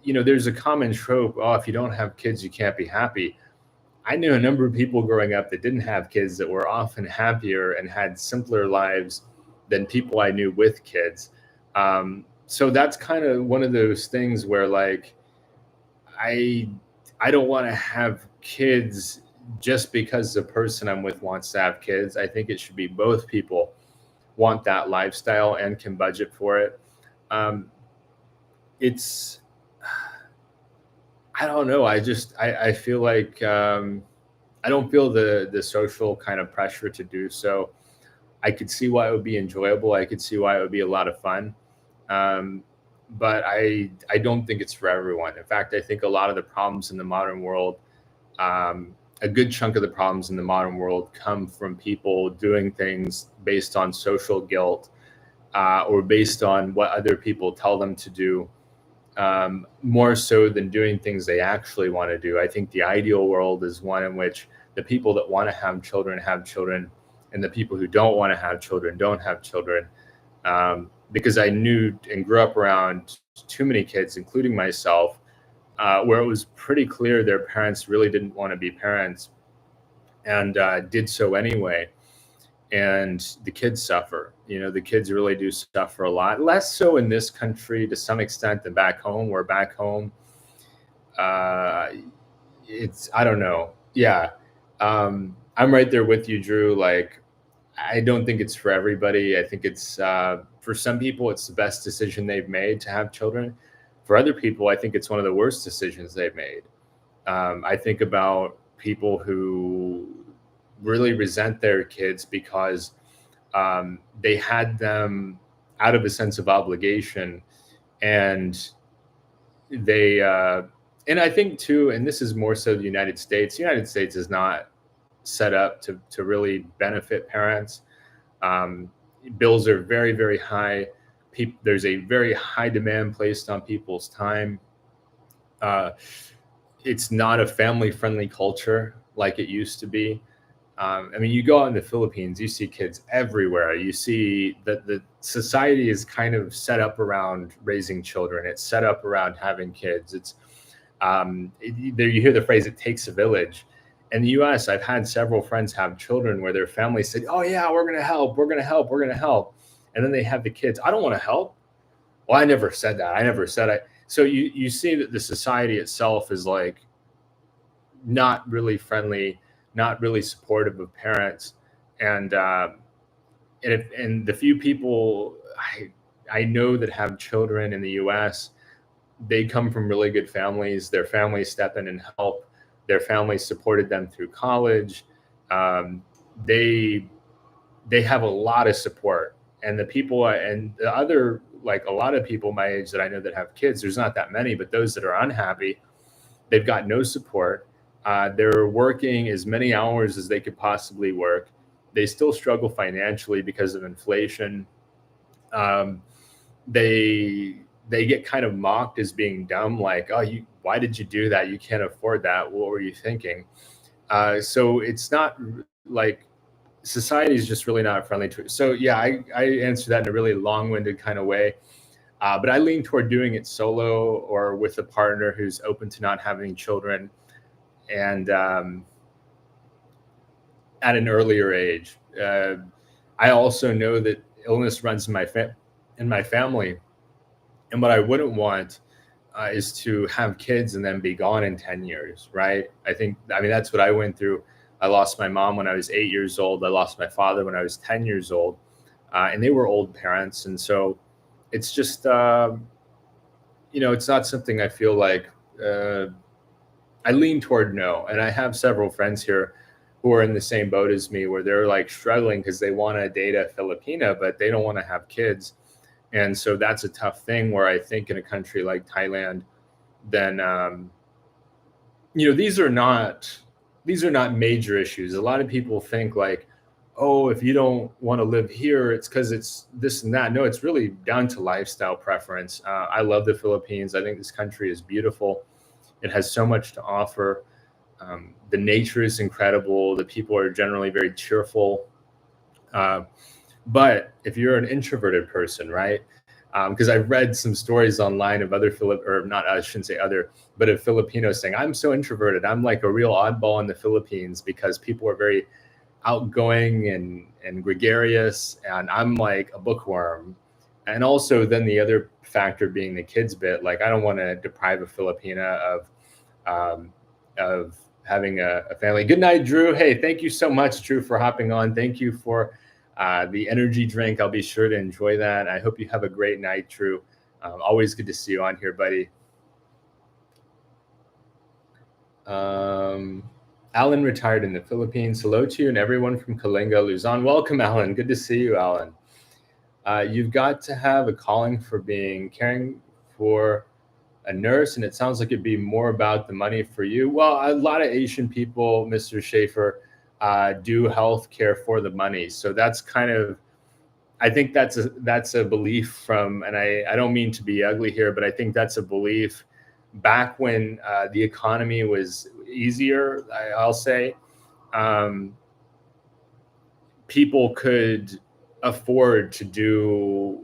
there's a common trope, oh, if you don't have kids, you can't be happy. I knew a number of people growing up that didn't have kids that were often happier and had simpler lives than people I knew with kids. So that's kind of one of those things where, like, I don't want to have kids just because the person I'm with wants to have kids. I think it should be both people want that lifestyle and can budget for it. It's, I don't know. I feel like I don't feel the social kind of pressure to do so. I could see why it would be enjoyable. I could see why it would be a lot of fun. But I don't think it's for everyone. In fact, I think a lot of the problems in the modern world, a good chunk of the problems in the modern world come from people doing things based on social guilt or based on what other people tell them to do, more so than doing things they actually want to do. I think the ideal world is one in which the people that want to have children, and the people who don't want to have children don't have children. Because I knew and grew up around too many kids, including myself, where it was pretty clear their parents really didn't want to be parents and did so anyway. And the kids suffer. The kids really do suffer a lot. Less so in this country to some extent than back home, where back home, it's, I don't know. Yeah. I'm right there with you, Drew. Like, I don't think it's for everybody. I think it's, for some people, it's the best decision they've made to have children. For other people, I think it's one of the worst decisions they've made. I think about people who really resent their kids because they had them out of a sense of obligation, and they and I think too, and this is more so the United States. The United States is not set up to really benefit parents. bills are very, very high. There's a very high demand placed on people's time. Uh, it's not a family friendly culture like it used to be. I mean, you go out in the Philippines, you see kids everywhere. You see that the society is kind of set up around raising children. It's set up around having kids. There you hear the phrase, "It takes a village." In the U.S., I've had several friends have children where their family said, "Oh yeah, we're going to help. We're going to help. We're going to help," and then they have the kids. I don't want to help. Well, I never said that. I never said I. So you see that the society itself is like not really friendly, not really supportive of parents, and and the few people I know that have children in the U.S., they come from really good families. Their families step in and help. Their families supported them through college. Um, they they have a lot of support, and the people and the other, like a lot of people my age that I know that have kids, there's not that many, but those that are unhappy, they've got no support. They're working as many hours as they could possibly work. They still struggle financially because of inflation. Um, they get kind of mocked as being dumb, like, "Oh, you, why did you do that? You can't afford that. What were you thinking?" So it's not like society is just really not friendly to it. So yeah, I answer that in a really long-winded kind of way. But I lean toward doing it solo or with a partner who's open to not having children, and at an earlier age. I also know that illness runs in my family, and what I wouldn't want is to have kids and then be gone in 10 years, right? I mean, that's what I went through. I lost my mom when I was 8 years old. I lost my father when I was 10 years old, and they were old parents, and so it's just it's not something I feel like. Uh, I lean toward no, and I have several friends here who are in the same boat as me, where they're like struggling because they want to date a Filipina, but they don't want to have kids, and so that's a tough thing. Where I think in a country like Thailand, then these are not major issues. A lot of people think like, oh, if you don't want to live here, it's because it's this and that. No, it's really down to lifestyle preference. I love the Philippines. I think this country is beautiful. It has so much to offer. The nature is incredible. The people are generally very cheerful. Uh, but if you're an introverted person, right? Because I've read some stories online of other or not, I shouldn't say other, but of Filipinos saying, "I'm so introverted. I'm like a real oddball in the Philippines because people are very outgoing and gregarious, and I'm like a bookworm." And also then the other factor being the kids bit. Like, I don't want to deprive a Filipina um, of having a family. Good night, Drew. Hey, thank you so much, Drew, for hopping on. Thank you for the energy drink. I'll be sure to enjoy that. I hope you have a great night, Drew. Always good to see you on here, buddy. Alan retired in the Philippines. Hello to you and everyone from Kalinga, Luzon. Welcome, Alan. Good to see you, Alan. You've got to have a calling for caring for a nurse, and it sounds like it'd be more about the money for you. Well, a lot of Asian people, Mr. Schaefer, do healthcare for the money. So that's kind of, I think that's a belief from, and I don't mean to be ugly here, but I think that's a belief back when the economy was easier. I'll say people could afford to do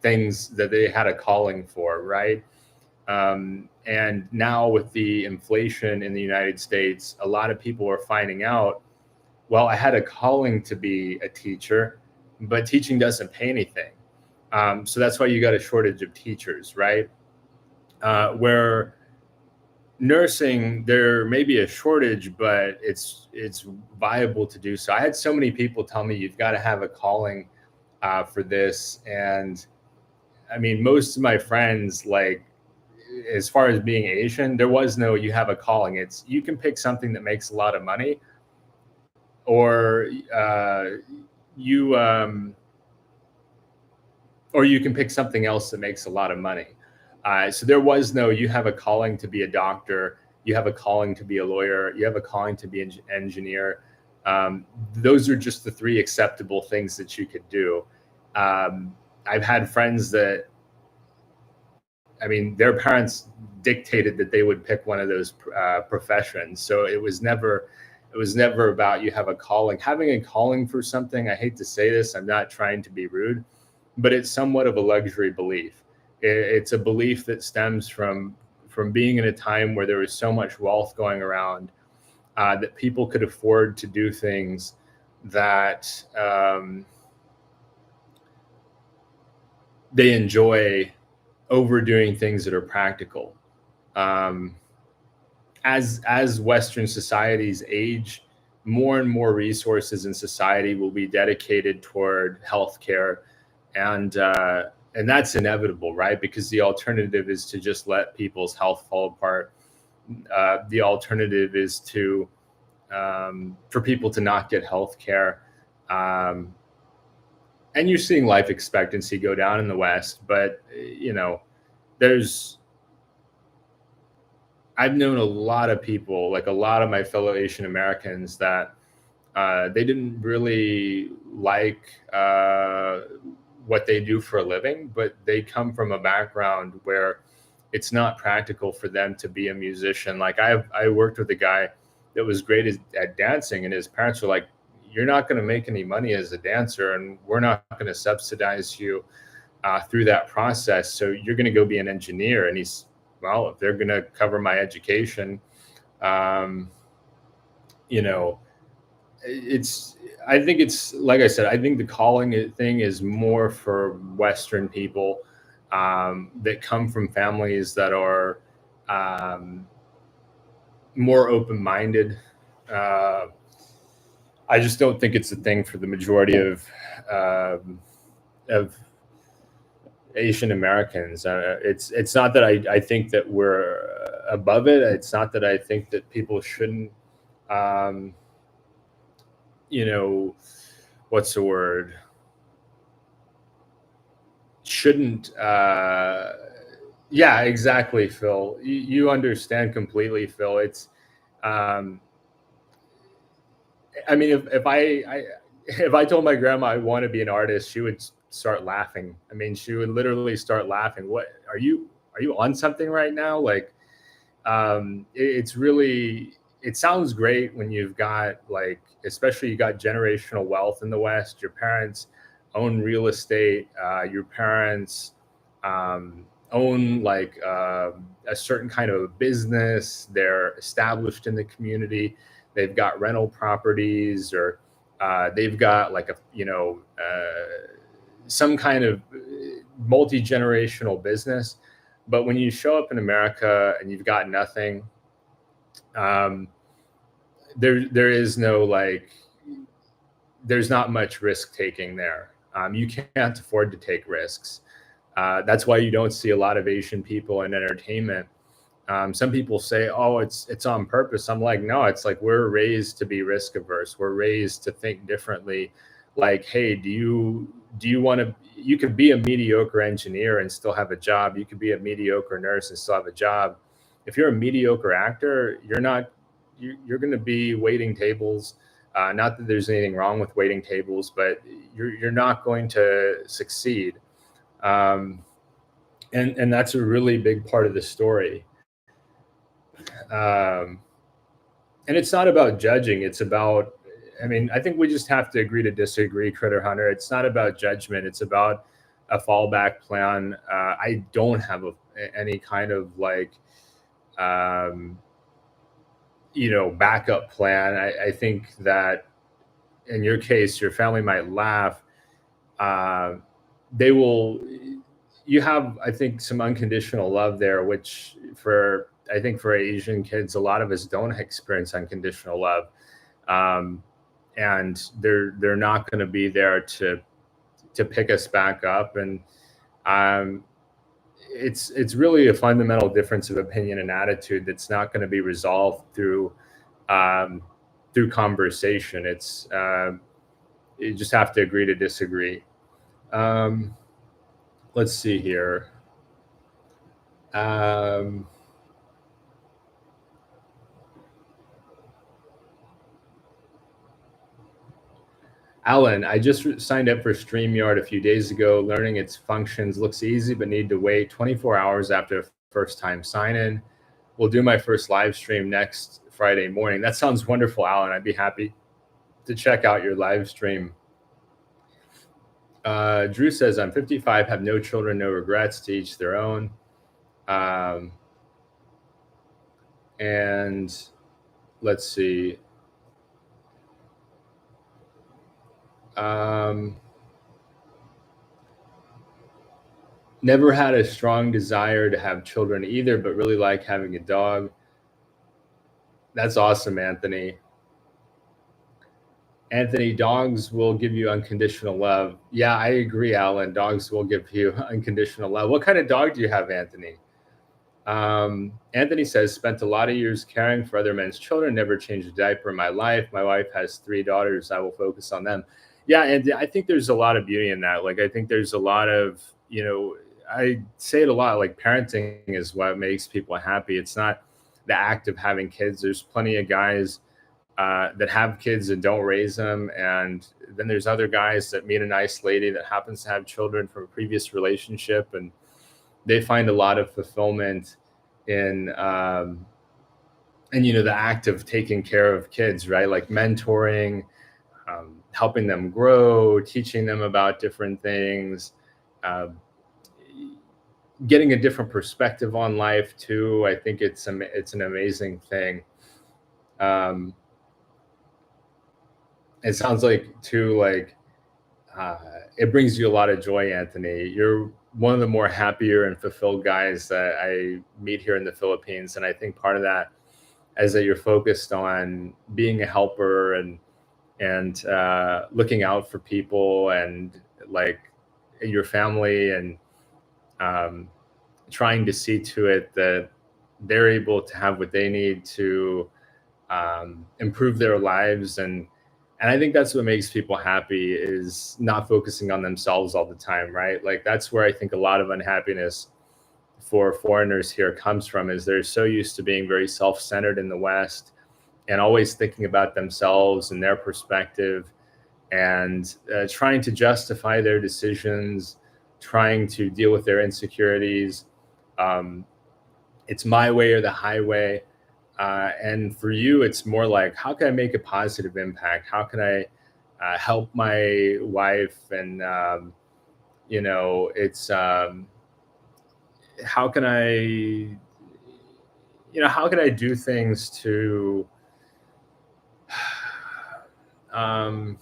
things that they had a calling for, right? And now with the inflation in the United States, a lot of people are finding out, well, I had a calling to be a teacher, but teaching doesn't pay anything. So that's why you got a shortage of teachers, right? Where nursing, there may be a shortage, but it's viable to do so. I had so many people tell me you've got to have a calling for this, and I mean, most of my friends, like, as far as being Asian, there was no you have a calling. It's you can pick something that makes a lot of money, or you or you can pick something else that makes a lot of money. So there was no you have a calling to be a doctor, you have a calling to be a lawyer, you have a calling to be an engineer. Those are just the three acceptable things that you could do. Um, I've had friends that, I mean, their parents dictated that they would pick one of those professions. So it was never about you have a calling. Having a calling for something, I hate to say this, I'm not trying to be rude, but it's somewhat of a luxury belief. It's a belief that stems from being in a time where there was so much wealth going around, that people could afford to do things that they enjoy over doing things that are practical. Um, as Western societies age, more and more resources in society will be dedicated toward healthcare, and that's inevitable, right? Because the alternative is to just let people's health fall apart. The alternative is to for people to not get health care. Um, and you're seeing life expectancy go down in the West, but there's I've known a lot of people, like a lot of my fellow Asian Americans, that they didn't really like what they do for a living, but they come from a background where it's not practical for them to be a musician. Like I worked with a guy that was great at dancing, and his parents were like, "You're not going to make any money as a dancer, and we're not going to subsidize you through that process. So you're going to go be an engineer." And he's, well, if they're going to cover my education, um, you know, it's, I think it's, like I said, I think the calling thing is more for Western people that come from families that are um, more open minded. Uh, I just don't think it's a thing for the majority of Asian Americans. It's not that I think that we're above it. It's not that I think that people shouldn't, um, you know, what's the word? Shouldn't. Yeah, exactly, Phil. You understand completely, Phil. It's. Um, I mean, if I told my grandma I want to be an artist, she would start laughing. I mean, she would literally start laughing. What are you on something right now? Like, it's really, it sounds great when you've got, like, especially you got generational wealth in the West. Your parents own real estate. Your parents own, like, a certain kind of business. They're established in the community. They've got rental properties, or they've got, like, a some kind of multi-generational business. But when you show up in America and you've got nothing, um, there is no, like, there's not much risk taking there. You can't afford to take risks. That's why you don't see a lot of Asian people in entertainment. Some people say, "Oh, it's on purpose." I'm like, no, it's like we're raised to be risk averse. We're raised to think differently. Like, hey, do you want to? You could be a mediocre engineer and still have a job. You could be a mediocre nurse and still have a job. If you're a mediocre actor, you're not. You're going to be waiting tables. Not that there's anything wrong with waiting tables, but you're not going to succeed. Um, and that's a really big part of the story. Um, and it's not about judging. It's about, I mean, I think we just have to agree to disagree, Critter Hunter. It's not about judgment. It's about a fallback plan. I don't have any kind of, like, um, backup plan. I think that in your case, your family might laugh. Uh, they will, you have, I think, some unconditional love there, which I think for Asian kids, a lot of us don't experience unconditional love. Um, and they're not going to be there to pick us back up. And um, it's really a fundamental difference of opinion and attitude that's not going to be resolved um, through conversation. You just have to agree to disagree. Um, let's see here. Um, Alan, I just signed up for StreamYard a few days ago. Learning its functions looks easy, but need to wait 24 hours after first time sign in. We'll do my first live stream next Friday morning. That sounds wonderful, Alan. I'd be happy to check out your live stream. Drew says, I'm 55, have no children, no regrets, to each their own. And let's see. Never had a strong desire to have children either, but really like having a dog. That's awesome, Anthony. Anthony, dogs will give you unconditional love. Yeah, I agree, Alan. Dogs will give you unconditional love. What kind of dog do you have, Anthony? Anthony says, spent a lot of years caring for other men's children, never changed a diaper in my life. My wife has 3 daughters. I will focus on them. Yeah, and I think there's a lot of beauty in that. Like, I think there's a lot of, I say it a lot, like parenting is what makes people happy. It's not the act of having kids. There's plenty of guys that have kids and don't raise them. And then there's other guys that meet a nice lady that happens to have children from a previous relationship, and they find a lot of fulfillment in the act of taking care of kids, right? Like mentoring, helping them grow, teaching them about different things, getting a different perspective on life too. I think it's an amazing thing. It sounds like too, like it brings you a lot of joy, Anthony. You're one of the more happier and fulfilled guys that I meet here in the Philippines. And I think part of that is that you're focused on being a helper and looking out for people and like your family, and trying to see to it that they're able to have what they need to improve their lives. And I think that's what makes people happy, is not focusing on themselves all the time, right? Like that's where I think a lot of unhappiness for foreigners here comes from, is they're so used to being very self-centered in the West and always thinking about themselves and their perspective, and trying to justify their decisions, trying to deal with their insecurities. It's my way or the highway. And for you, it's more like, how can I make a positive impact? How can I help my wife? And, it's how can how can I do things to how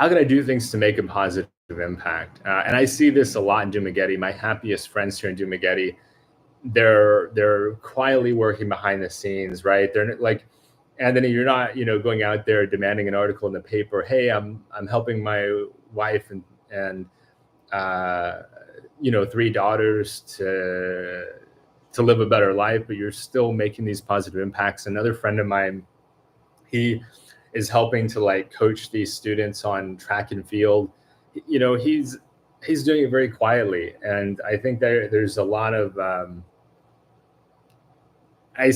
can I do things to make a positive impact? And I see this a lot in Dumaguete. My happiest friends here in Dumaguete, they're quietly working behind the scenes, right? They're like, Anthony, you're not, going out there demanding an article in the paper. Hey, I'm helping my wife and 3 daughters to live a better life, but you're still making these positive impacts. Another friend of mine, he is helping to like coach these students on track and field. He's doing it very quietly, and I think there's a lot of I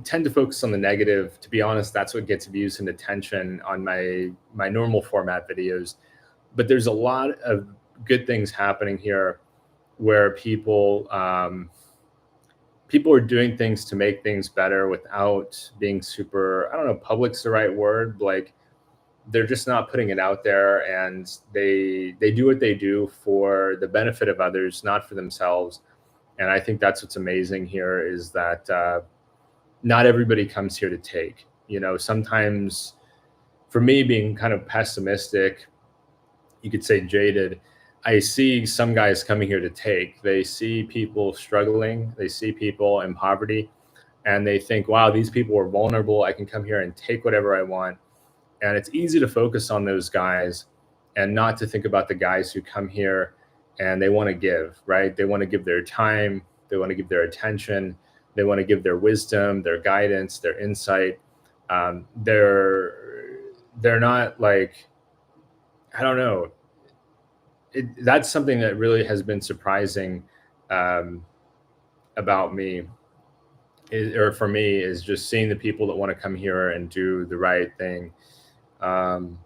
tend to focus on the negative. To be honest, that's what gets views and attention on my normal format videos. But there's a lot of good things happening here, where people are doing things to make things better without being super, I don't know, public's the right word. Like they're just not putting it out there, and they do what they do for the benefit of others, not for themselves. And I think that's what's amazing here, is that not everybody comes here to take. Sometimes for me, being kind of pessimistic, you could say jaded, I see some guys coming here to take. They see people struggling, they see people in poverty, and they think, wow, these people are vulnerable. I can come here and take whatever I want. And it's easy to focus on those guys and not to think about the guys who come here and they want to give, right? They want to give their time, they want to give their attention, they want to give their wisdom, their guidance, their insight. They're not like, I don't know. That's something that really has been surprising about me. or for me, is just seeing the people that want to come here and do the right thing. Um,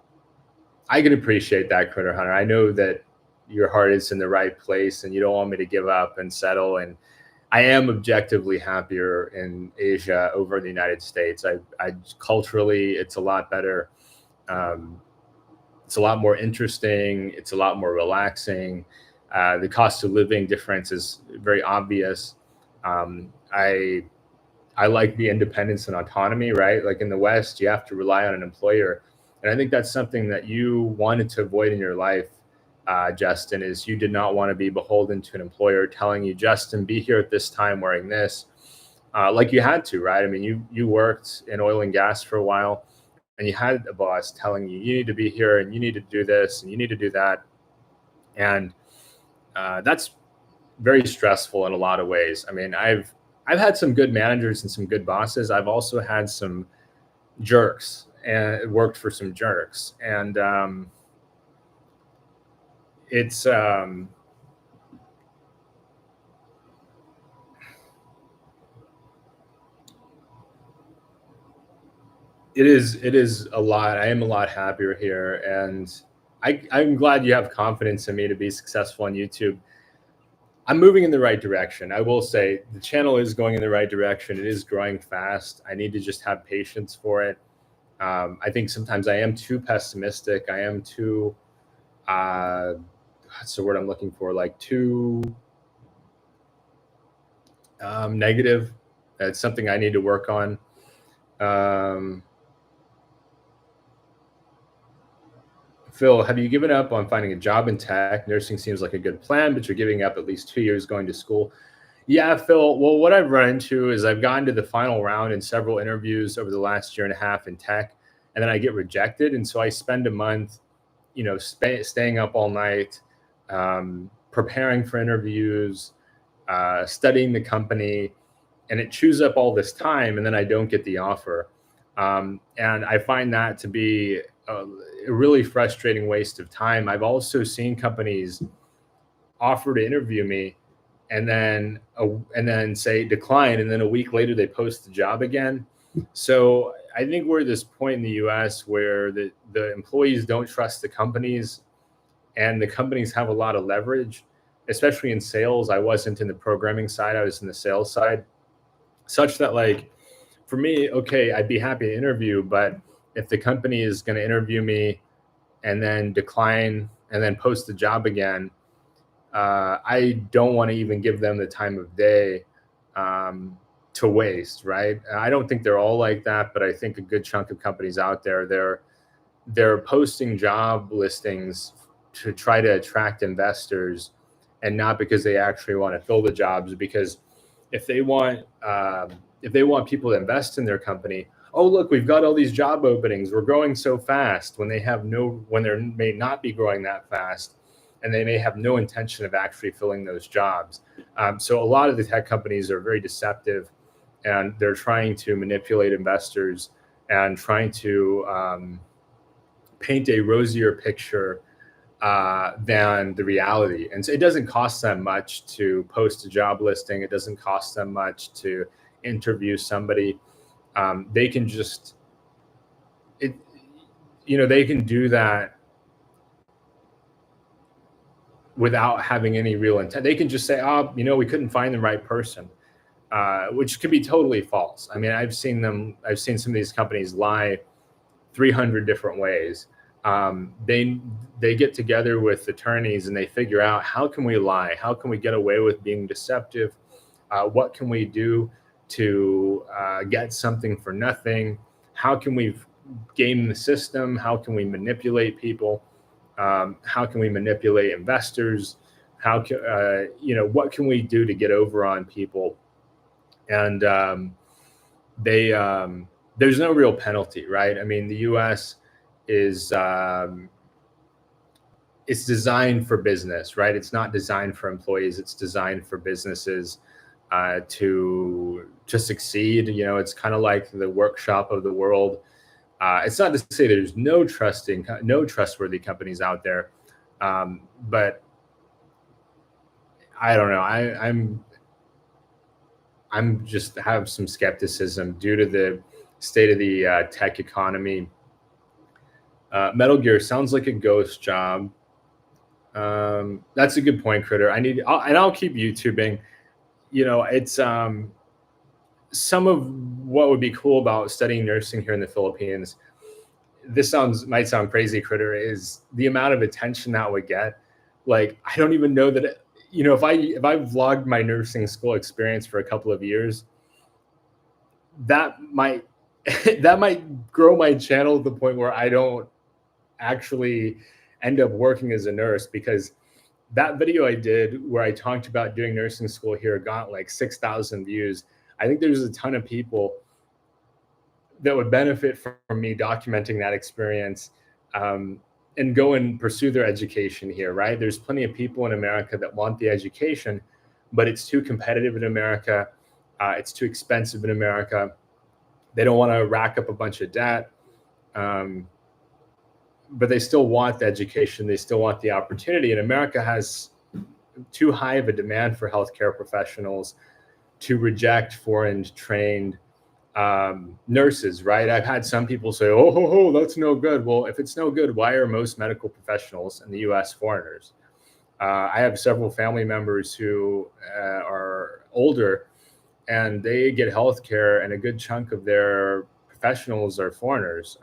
I can appreciate that, Critter Hunter. I know that your heart is in the right place and you don't want me to give up and settle. And I am objectively happier in Asia over the United States. I culturally, it's a lot better. Um, it's a lot more interesting. It's a lot more relaxing. The cost of living difference is very obvious. I like the independence and autonomy, right? Like in the West, you have to rely on an employer. And I think that's something that you wanted to avoid in your life, Justin, is you did not want to be beholden to an employer telling you, Justin, be here at this time wearing this. Like you had to, right? I mean, you worked in oil and gas for a while and you had a boss telling you, you need to be here and you need to do this and you need to do that. And that's very stressful in a lot of ways. I mean, I've had some good managers and some good bosses. I've also had some jerks and worked for some jerks, and it's it is a lot. I am a lot happier here, and I'm glad you have confidence in me to be successful on YouTube. I'm moving in the right direction. I will say the channel is going in the right direction. It is growing fast. I need to just have patience for it. I think sometimes I am too pessimistic. I am too, what's the word I'm looking for? Like too negative. It's something I need to work on. Um, Phil, have you given up on finding a job in tech? Nursing seems like a good plan, but you're giving up at least 2 years going to school. Yeah, Phil. Well, what I've run into is I've gotten to the final round in several interviews over the last year and a half in tech, and then I get rejected. And so I spend a month, staying up all night, preparing for interviews, studying the company, and it chews up all this time, and then I don't get the offer. And I find that to be a really frustrating waste of time. I've also seen companies offer to interview me and then say decline, and then a week later they post the job again. So I think we're at this point in the US where the employees don't trust the companies and the companies have a lot of leverage, especially in sales. I wasn't in the programming side, I was in the sales side, such that, like, for me, okay, I'd be happy to interview, but if the company is going to interview me and then decline and then post the job again, I don't want to even give them the time of day to waste, right? I don't think they're all like that, but I think a good chunk of companies out there, they're posting job listings to try to attract investors, and not because they actually want to fill the jobs. Because if they want people to invest in their company, oh look, we've got all these job openings, we're growing so fast, when there may not be growing that fast, and they may have no intention of actually filling those jobs. So a lot of the tech companies are very deceptive, and they're trying to manipulate investors and trying to paint a rosier picture than the reality. And so it doesn't cost them much to post a job listing. It doesn't cost them much to interview somebody. They can just, they can do that without having any real intent. They can just say, oh, we couldn't find the right person, which could be totally false. I mean, I've seen some of these companies lie 300 different ways. They get together with attorneys and they figure out, how can we lie? How can we get away with being deceptive? What can we do to get something for nothing? How can we game the system? How can we manipulate people? How can we manipulate investors? What can we do to get over on people? And there's no real penalty, right? I mean, the U.S. is it's designed for business, right? It's not designed for employees. It's designed for businesses to succeed. It's kind of like the workshop of the world. It's not to say there's no trustworthy companies out there, but I don't know. I'm just have some skepticism due to the state of the tech economy. Metal Gear sounds like a ghost job. That's a good point, Critter. I'll keep YouTubing. It's some of what would be cool about studying nursing here in the Philippines. This might sound crazy, Critter, is the amount of attention that would get. Like, I don't even know that if I vlogged my nursing school experience for a couple of years, that might that might grow my channel to the point where I don't actually end up working as a nurse, because that video I did where I talked about doing nursing school here got like 6,000 views. I think there's a ton of people that would benefit from me documenting that experience, and go and pursue their education here, right? There's plenty of people in America that want the education, but it's too competitive in America. It's too expensive in America. They don't want to rack up a bunch of debt. But they still want the education. They still want the opportunity. And America has too high of a demand for healthcare professionals to reject foreign trained nurses, right? I've had some people say, oh, that's no good. Well, if it's no good, why are most medical professionals in the US foreigners? I have several family members who are older, and they get healthcare, and a good chunk of their professionals are foreigners.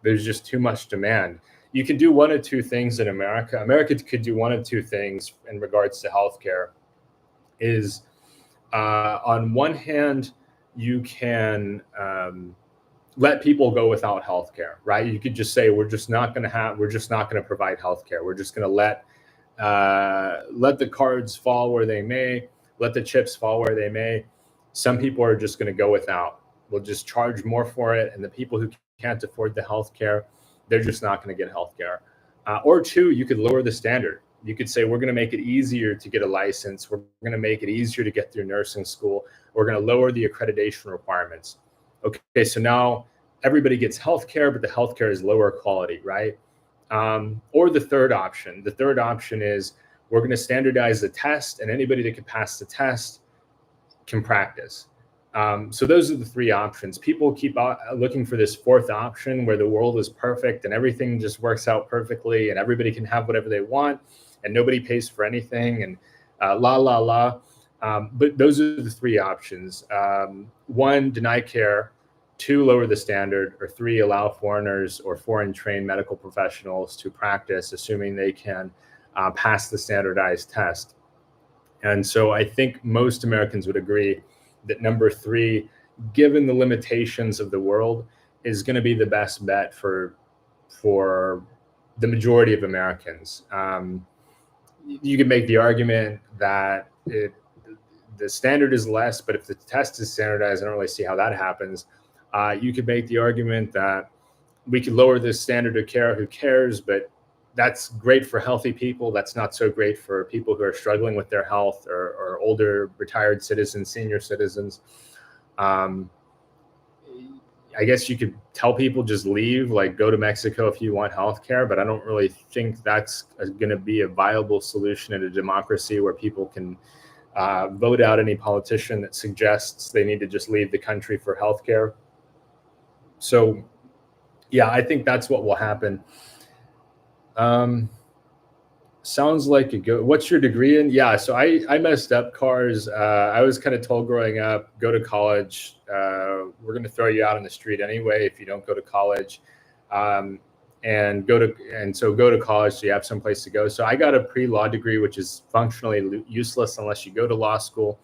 There's just too much demand. You can do one of two things in America. America could do one of two things in regards to healthcare. Is on one hand, you can let people go without healthcare, right? You could just say, we're just not going to provide healthcare. We're just going to let the cards fall where they may, let the chips fall where they may. Some people are just going to go without. We'll just charge more for it, and the people who can't afford the healthcare, they're just not going to get healthcare. Or two, you could lower the standard. You could say, we're going to make it easier to get a license. We're going to make it easier to get through nursing school. We're going to lower the accreditation requirements. Okay, so now everybody gets healthcare, but the healthcare is lower quality, right? Or the third option. The third option is, we're going to standardize the test, and anybody that can pass the test can practice. So those are the three options. People keep looking for this fourth option where the world is perfect and everything just works out perfectly and everybody can have whatever they want and nobody pays for anything and but those are the three options. One, deny care. Two, lower the standard. Or three, allow foreigners or foreign trained medical professionals to practice, assuming they can pass the standardized test. And so I think most Americans would agree that number three, given the limitations of the world, is going to be the best bet for the majority of Americans. You could make the argument that the standard is less, but if the test is standardized, I don't really see how that happens. You could make the argument that we could lower the standard of care. Who cares? But that's great for healthy people. That's not so great for people who are struggling with their health, or older retired citizens, senior citizens. I guess you could tell people just leave, like go to Mexico if you want healthcare, but I don't really think that's going to be a viable solution in a democracy where people can vote out any politician that suggests they need to just leave the country for healthcare. So, yeah, I think that's what will happen. Sounds like what's your degree in? Yeah, so I messed up cars. I was kind of told growing up, go to college. We're going to throw you out on the street anyway if you don't go to college. And go to college so you have some place to go. So I got a pre-law degree, which is functionally useless unless you go to law school.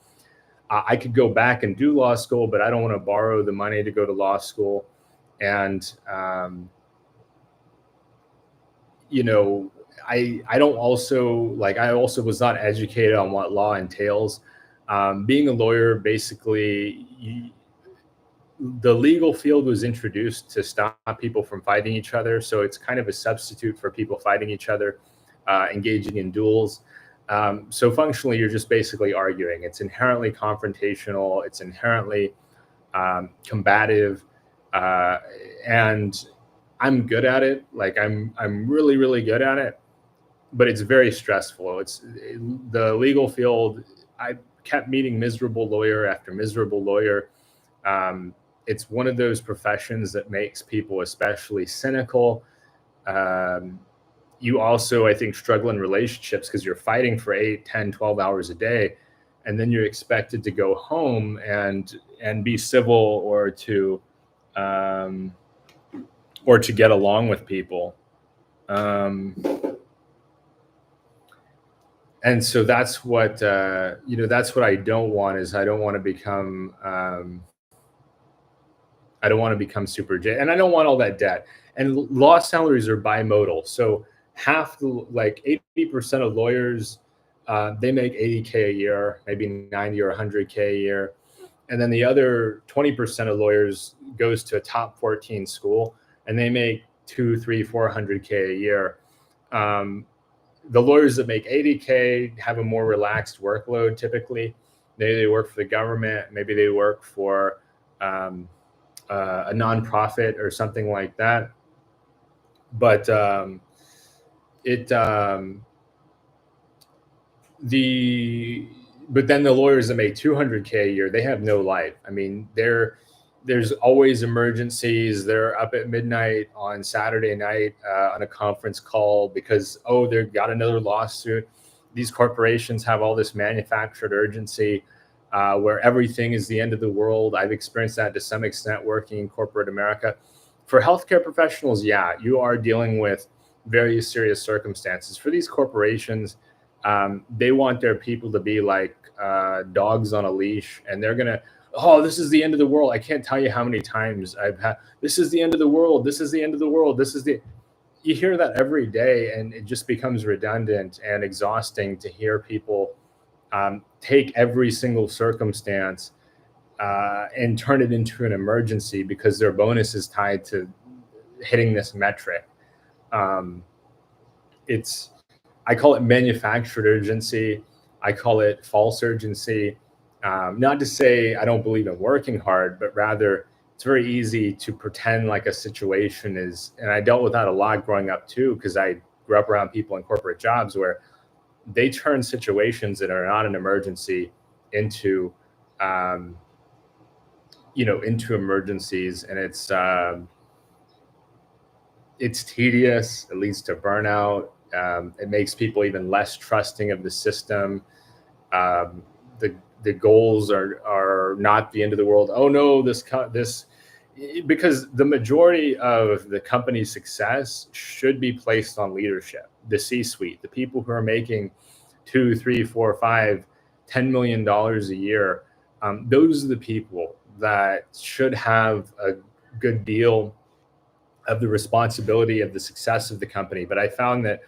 I could go back and do law school, but I don't want to borrow the money to go to law school. And I also was not educated on what law entails. Being a lawyer, basically, the legal field was introduced to stop people from fighting each other. So it's kind of a substitute for people fighting each other, engaging in duels. So functionally, you're just basically arguing. It's inherently confrontational. It's inherently combative. And I'm good at it. Like I'm really, really good at it, but it's very stressful. The legal field. I kept meeting miserable lawyer after miserable lawyer. It's one of those professions that makes people especially cynical. You also, I think, struggle in relationships because you're fighting for 8, 10, 12 hours a day. And then you're expected to go home and be civil or to get along with people. And so that's what, that's what I don't want. Is I don't want to become super jet, and I don't want all that debt. And law salaries are bimodal. So half the, like 80% of lawyers, they make 80K a year, maybe 90 or 100K a year. And then the other 20% of lawyers goes to a top 14 school and they make 2, 3, 400K a year. The lawyers that make 80K have a more relaxed workload typically. Maybe they work for the government, maybe they work for a nonprofit or something like that. But but then the lawyers that make 200K a year, they have no life. I mean, there's always emergencies. They're up at midnight on Saturday night on a conference call because, they've got another lawsuit. These corporations have all this manufactured urgency where everything is the end of the world. I've experienced that to some extent working in corporate America. For healthcare professionals, yeah, you are dealing with very serious circumstances. For these corporations, they want their people to be like dogs on a leash, and they're going to, this is the end of the world. I can't tell you how many times I've had, this is the end of the world. This is the end of the world. You hear that every day, and it just becomes redundant and exhausting to hear people take every single circumstance and turn it into an emergency because their bonus is tied to hitting this metric. I call it manufactured urgency. I call it false urgency. Not to say I don't believe in working hard, but rather it's very easy to pretend like a situation is, and I dealt with that a lot growing up too, because I grew up around people in corporate jobs where they turn situations that are not an emergency into, into emergencies. And it's tedious. It leads to burnout. It makes people even less trusting of the system. The goals are not the end of the world. Oh no, this because the majority of the company's success should be placed on leadership, the C-suite, the people who are making $2, $3, $4, $5, $10 million a year. Those are the people that should have a good deal of the responsibility of the success of the company. But I found that,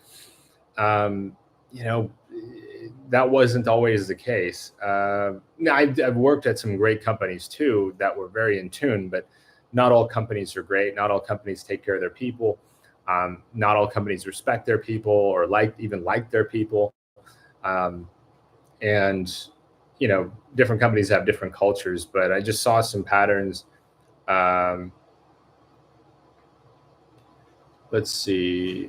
that wasn't always the case. I've worked at some great companies too that were very in tune, but not all companies are great. Not all companies take care of their people. Not all companies respect their people or like their people. And, different companies have different cultures, but I just saw some patterns. Let's see.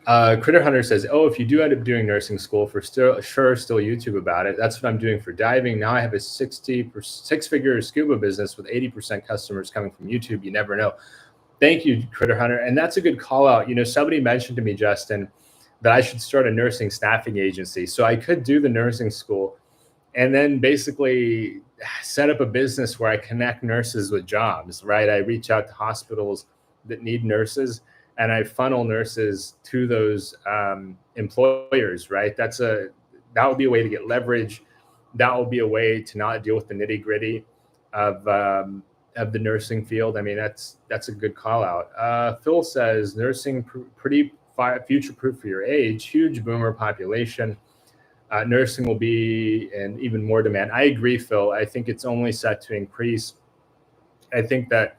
Critter Hunter says, if you do end up doing nursing school, still YouTube about it. That's what I'm doing for diving. Now I have a six-figure scuba business with 80% customers coming from YouTube. You never know. Thank you, Critter Hunter. And that's a good call out. Somebody mentioned to me, Justin, that I should start a nursing staffing agency. So I could do the nursing school and then basically set up a business where I connect nurses with jobs, right? I reach out to hospitals that need nurses and I funnel nurses to those employers, right? That would be a way to get leverage. That would be a way to not deal with the nitty gritty of the nursing field. I mean, that's a good call out. Phil says nursing pretty future proof for your age, huge boomer population. Nursing will be in even more demand. I agree, Phil. I think it's only set to increase. I think that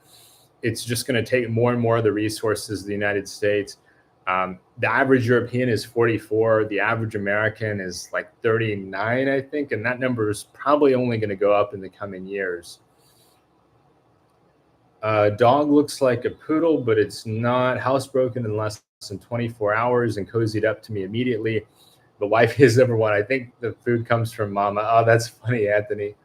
it's just going to take more and more of the resources of the United States. The average European is 44. The average American is like 39, I think. And that number is probably only going to go up in the coming years. Dog looks like a poodle, but it's not. Housebroken in less than 24 hours and cozied up to me immediately. The wife is number one. I think the food comes from mama. Oh, that's funny, Anthony.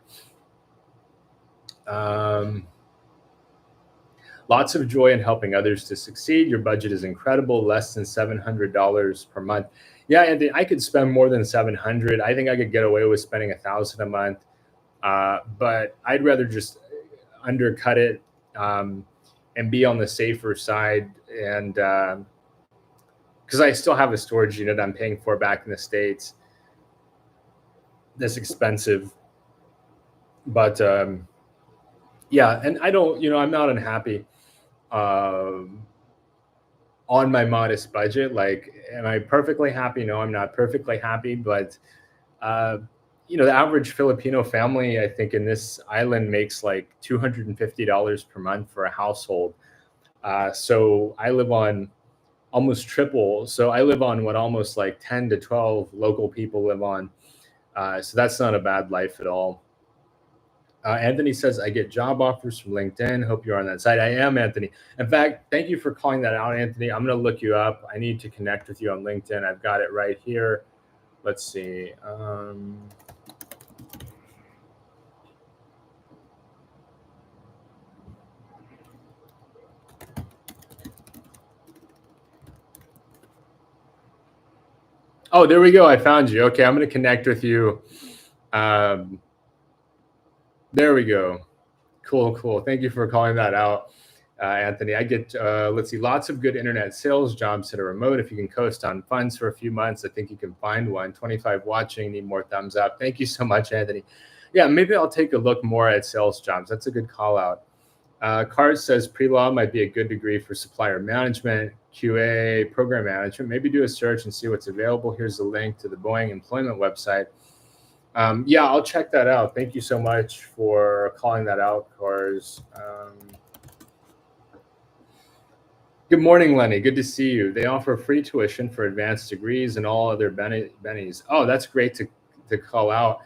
Lots of joy in helping others to succeed. Your budget is incredible, less than $700 per month. Yeah, Anthony, I could spend more than 700. I think I could get away with spending 1,000 a month, but I'd rather just undercut it, and be on the safer side. And because I still have a storage unit I'm paying for back in the States that's expensive, but yeah, and I don't, I'm not unhappy um, on my modest budget. Like, am I perfectly happy? No, I'm not perfectly happy, but uh, the average Filipino family, I think, in this island makes like $250 per month for a household. So I live on almost triple. So I live on what almost like 10 to 12 local people live on. So that's not a bad life at all. Anthony says, I get job offers from LinkedIn. Hope you're on that site. I am, Anthony. In fact, thank you for calling that out, Anthony. I'm going to look you up. I need to connect with you on LinkedIn. I've got it right here. Let's see. Oh, there we go. I found you. Okay, I'm going to connect with you. There we go. Cool. Thank you for calling that out, Anthony. I get, let's see, lots of good internet sales jobs that are remote. If you can coast on funds for a few months, I think you can find one. 25 watching, need more thumbs up. Thank you so much, Anthony. Yeah, maybe I'll take a look more at sales jobs. That's a good call out. Cars says pre-law might be a good degree for supplier management, QA, program management. Maybe do a search and see what's available. Here's the link to the Boeing employment website. Yeah, I'll check that out. Thank you so much for calling that out, Cars. Good morning, Lenny. Good to see you. They offer free tuition for advanced degrees and all other bennies. Oh, that's great to call out.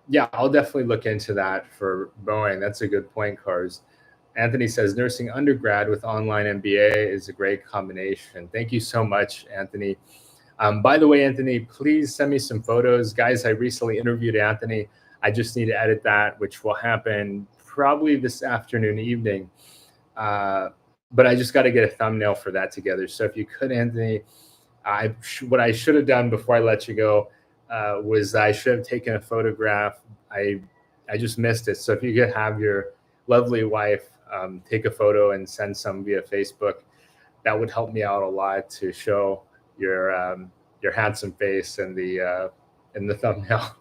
Yeah, I'll definitely look into that for Boeing. That's a good point, Cars. Anthony says nursing undergrad with online MBA is a great combination. Thank you so much, Anthony. By the way, Anthony, please send me some photos. Guys, I recently interviewed Anthony. I just need to edit that, which will happen probably this afternoon, evening. But I just got to get a thumbnail for that together. So if you could, Anthony, what I should have done before I let you go was I should have taken a photograph. I just missed it. So if you could have your lovely wife take a photo and send some via Facebook, that would help me out a lot to show your handsome face in the thumbnail.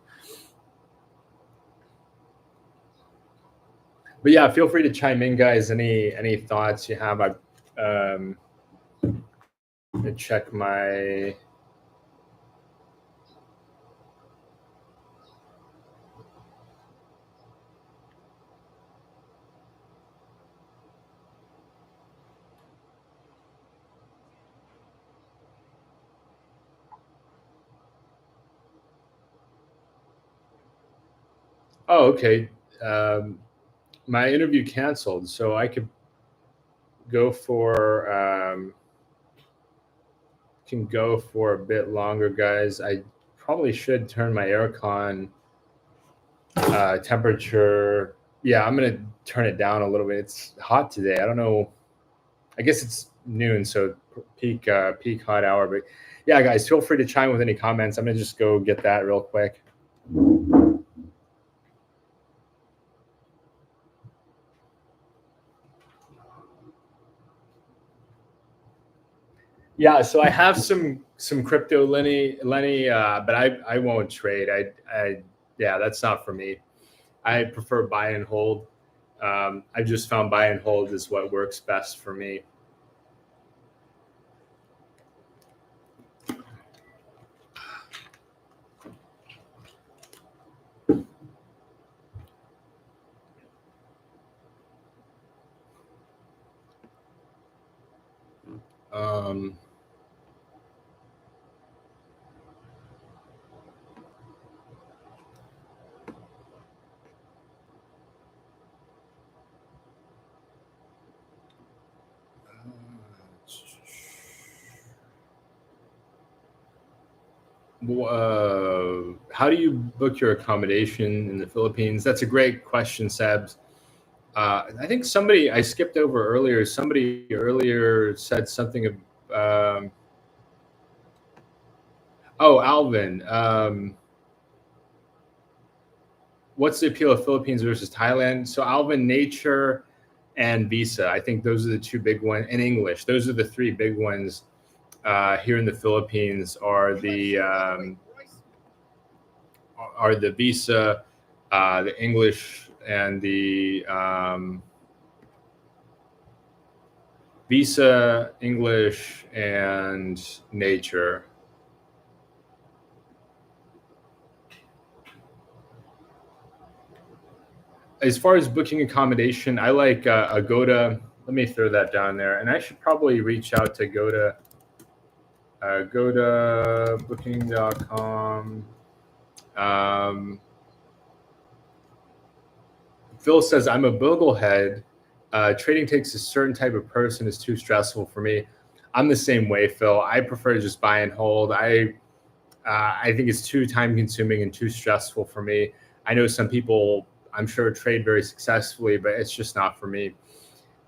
But yeah, feel free to chime in, guys. Any thoughts you have? I check my. Oh, okay. My interview canceled, so I could go for can go for a bit longer, guys. I probably should turn my aircon temperature. Yeah, I'm gonna turn it down a little bit. It's hot today. I don't know. I guess it's noon, so peak hot hour. But yeah, guys, feel free to chime with any comments. I'm gonna just go get that real quick. Yeah, so I have some crypto, Lenny, but I won't trade. Yeah, that's not for me. I prefer buy and hold. I just found buy and hold is what works best for me. Um, How do you book your accommodation in the Philippines? That's a great question, Sebs. I think somebody I skipped over earlier. Somebody earlier said something of. Oh, Alvin. What's the appeal of Philippines versus Thailand? So, Alvin, nature and visa. I think those are the two big ones. And English. Those are the three big ones here in the Philippines. Are the visa, the English, and the visa, English, and nature. As far as booking accommodation, I like Agoda. Let me throw that down there. And I should probably reach out to Agoda, agodabooking.com. Phil says, I'm a boglehead. Trading takes a certain type of person is too stressful for me. I'm the same way, Phil. I prefer to just buy and hold. I think it's too time consuming and too stressful for me. I know some people, I'm sure, trade very successfully, but it's just not for me.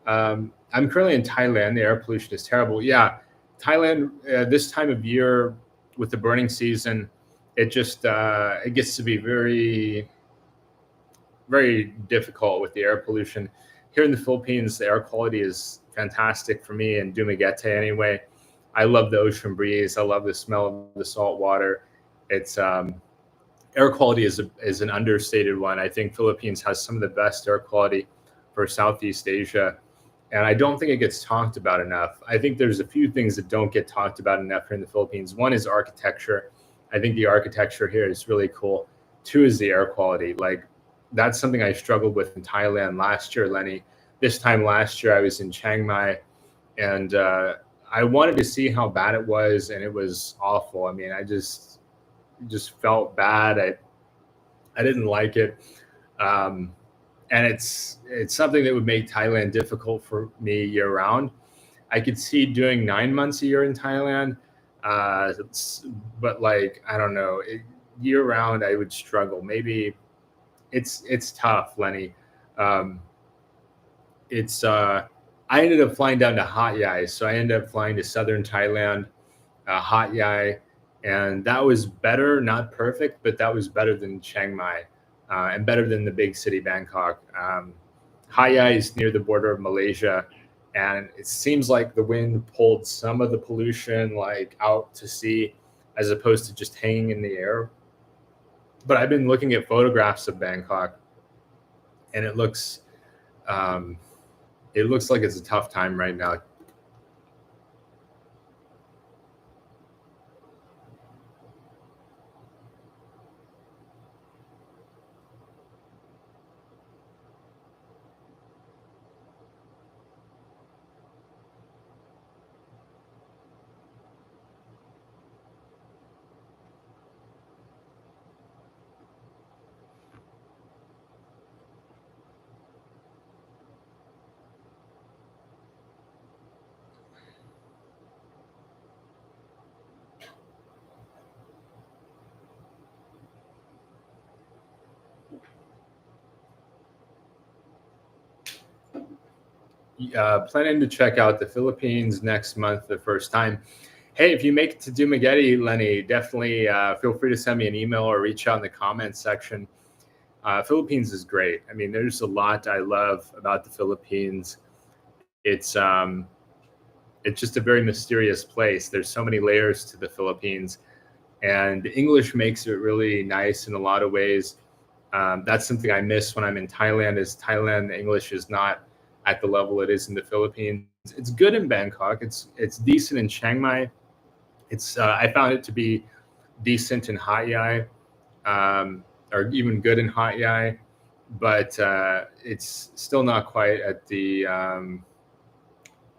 I'm currently in Thailand. The air pollution is terrible. Yeah, Thailand, this time of year with the burning season, it gets to be very, very difficult with the air pollution. Here in the Philippines, the air quality is fantastic for me in Dumaguete anyway. I love the ocean breeze. I love the smell of the salt water. It's Air quality is an understated one. I think Philippines has some of the best air quality for Southeast Asia, and I don't think it gets talked about enough. I think there's a few things that don't get talked about enough here in the Philippines. One is architecture. I think the architecture here is really cool. Two is the air quality. Like that's something I struggled with in Thailand last year, Lenny. This time last year, I was in Chiang Mai, and I wanted to see how bad it was, and it was awful. I mean, I just felt bad. I didn't like it, um, and it's something that would make Thailand difficult for me year round. I could see doing 9 months a year in Thailand, but like I don't know, year round I would struggle. Maybe it's tough, Lenny. Um, it's I ended up flying down to Hat Yai, so I ended up flying to southern Thailand, Hat Yai, and that was better, not perfect, but that was better than Chiang Mai, and better than the big city Bangkok. Hat Yai is near the border of Malaysia, and it seems like the wind pulled some of the pollution like out to sea, as opposed to just hanging in the air. But I've been looking at photographs of Bangkok, and um, it looks like it's a tough time right now. Planning to check out the Philippines next month, the first time. Hey, if you make it to Dumaguete, Lenny, definitely feel free to send me an email or reach out in the comments section. Philippines is great. I mean, there's a lot I love about the Philippines. It's um, it's just a very mysterious place. There's so many layers to the Philippines, and English makes it really nice in a lot of ways. That's something I miss when I'm in Thailand. Is Thailand the English is not at the level it is in the Philippines. It's good in Bangkok. It's decent in Chiang Mai. It's I found it to be decent in Hat Yai, or even good in Hat Yai, but it's still not quite at the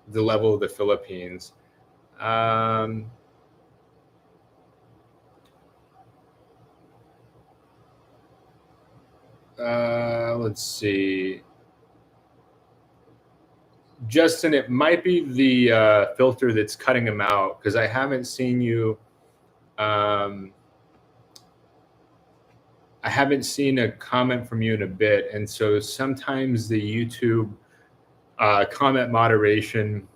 level of the Philippines. Um, let's see. Justin, it might be the filter that's cutting them out because I haven't seen you. I haven't seen a comment from you in a bit, and so sometimes the YouTube comment moderation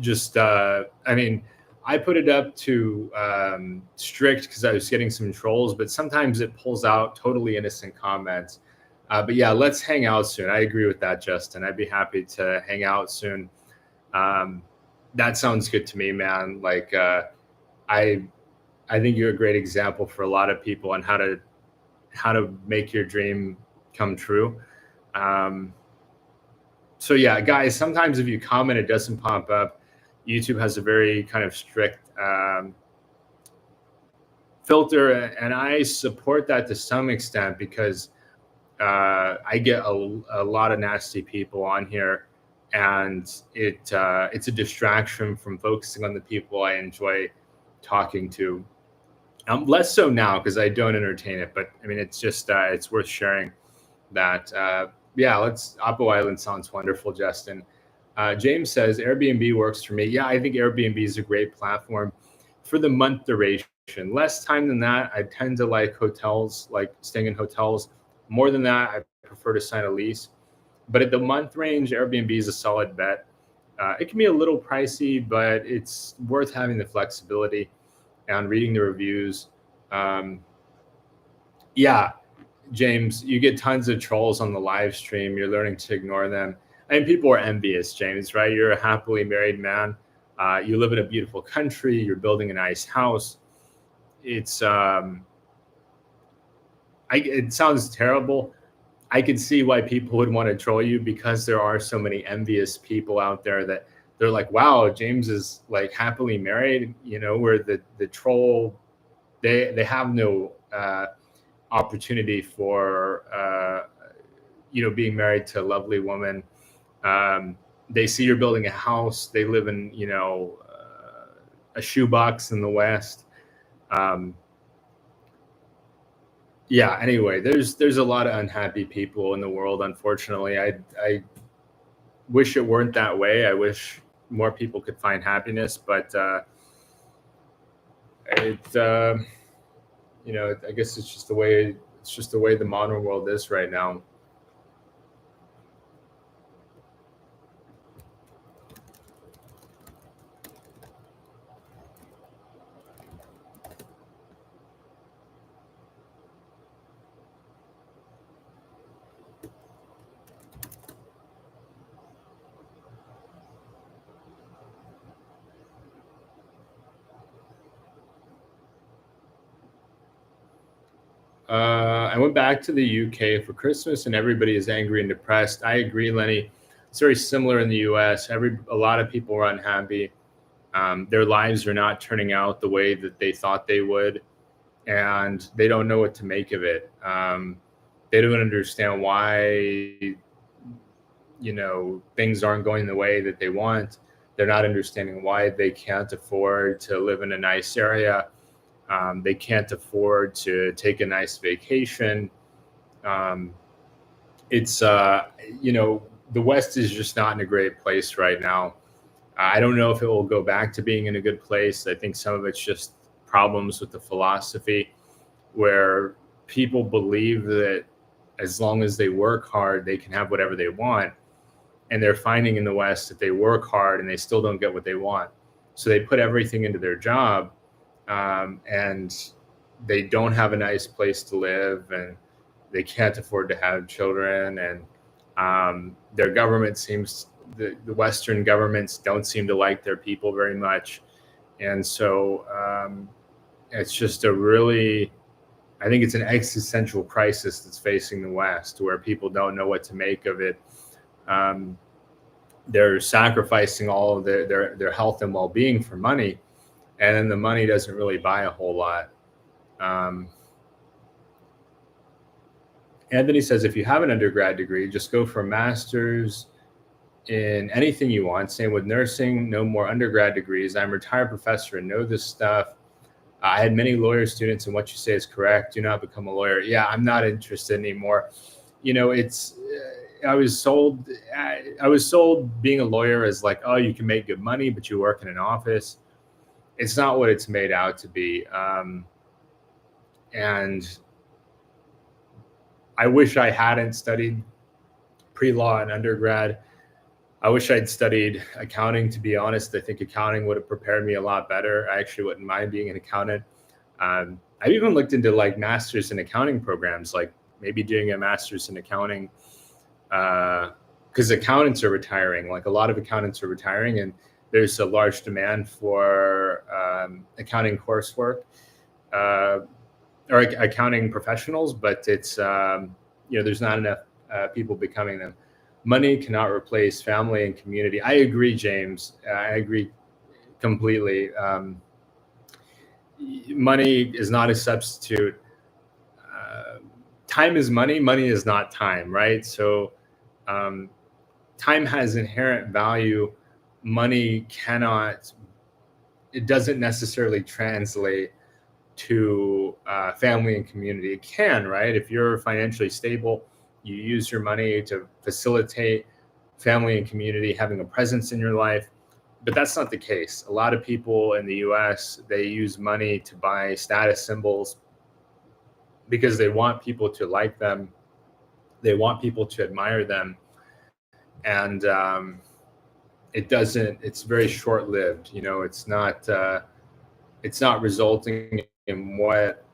just I mean, I put it up to strict because I was getting some trolls, but sometimes it pulls out totally innocent comments. But yeah, let's hang out soon. I agree with that, Justin. I'd be happy to hang out soon. um, that sounds good to me, man. Like I I think you're a great example for a lot of people on how to make your dream come true. um, so yeah, guys, sometimes if you comment, it doesn't pop up. YouTube has a very kind of strict filter, and I support that to some extent because I get a lot of nasty people on here, and it's a distraction from focusing on the people I enjoy talking to. Less so now because I don't entertain it, but I mean, it's just it's worth sharing that. Yeah, let's. Oppo Island sounds wonderful, Justin. James says Airbnb works for me. Yeah, I think Airbnb is a great platform for the month duration. Less time than that, I tend to like hotels, like staying in hotels. More than that, I prefer to sign a lease. But at the month range, Airbnb is a solid bet. It can be a little pricey, but it's worth having the flexibility and reading the reviews. Um, yeah, James, you get tons of trolls on the live stream. You're learning to ignore them. I mean, people are envious, James, right? You're a happily married man. You live in a beautiful country. You're building a nice house. It's it sounds terrible. I can see why people would want to troll you because there are so many envious people out there that they're like, wow, James is like happily married, where the troll, they have no opportunity for being married to a lovely woman. They see you're building a house. They live in a shoebox in the West. Um, yeah. Anyway, there's a lot of unhappy people in the world. Unfortunately, I wish it weren't that way. I wish more people could find happiness, but it I guess it's just the way the modern world is right now. I went back to the UK for Christmas, and everybody is angry and depressed. I agree, Lenny. It's very similar in the US. A lot of people are unhappy. Their lives are not turning out the way that they thought they would, and they don't know what to make of it. They don't understand why things aren't going the way that they want. They're not understanding why they can't afford to live in a nice area. They can't afford to take a nice vacation. Um, it's the West is just not in a great place right now. I don't know if it will go back to being in a good place. I think some of it's just problems with the philosophy, where people believe that as long as they work hard, they can have whatever they want. And they're finding in the West that they work hard and they still don't get what they want. So they put everything into their job, and they don't have a nice place to live, and they can't afford to have children. And their government the Western governments don't seem to like their people very much. And so it's just I think it's an existential crisis that's facing the West, where people don't know what to make of it. Um, they're sacrificing all of their health and well-being for money, and then the money doesn't really buy a whole lot. Um, Anthony says, if you have an undergrad degree, just go for a master's in anything you want. Same with nursing, no more undergrad degrees. I'm a retired professor and know this stuff. I had many lawyer students, and what you say is correct. Do not become a lawyer. Yeah, I'm not interested anymore. It's I was sold being a lawyer as like, oh, you can make good money, but you work in an office. It's not what it's made out to be. And I wish I hadn't studied pre-law in undergrad. I wish I'd studied accounting, to be honest. I think accounting would have prepared me a lot better. I actually wouldn't mind being an accountant. I've even looked into like masters in accounting programs, like maybe doing a master's in accounting, because accountants are retiring. Like a lot of accountants are retiring, and there's a large demand for accounting coursework or accounting professionals, but it's there's not enough people becoming them. Money cannot replace family and community. I agree, James. I agree completely. Money is not a substitute. Time is money. Money is not time, right? So time has inherent value. Money cannot, it doesn't necessarily translate to family and community. It can, right? If you're financially stable, you use your money to facilitate family and community having a presence in your life. But that's not the case. A lot of people in the US, they use money to buy status symbols because they want people to like them. They want people to admire them. And it's very short lived. It's not resulting in what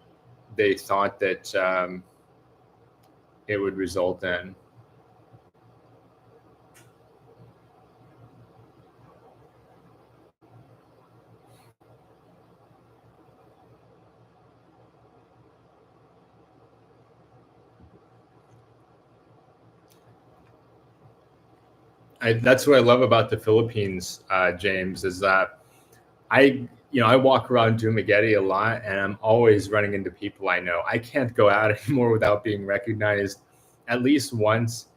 they thought that it would result in. That's what I love about the Philippines, James, is that I walk around Dumaguete a lot, and I'm always running into people I know. I can't go out anymore without being recognized at least once.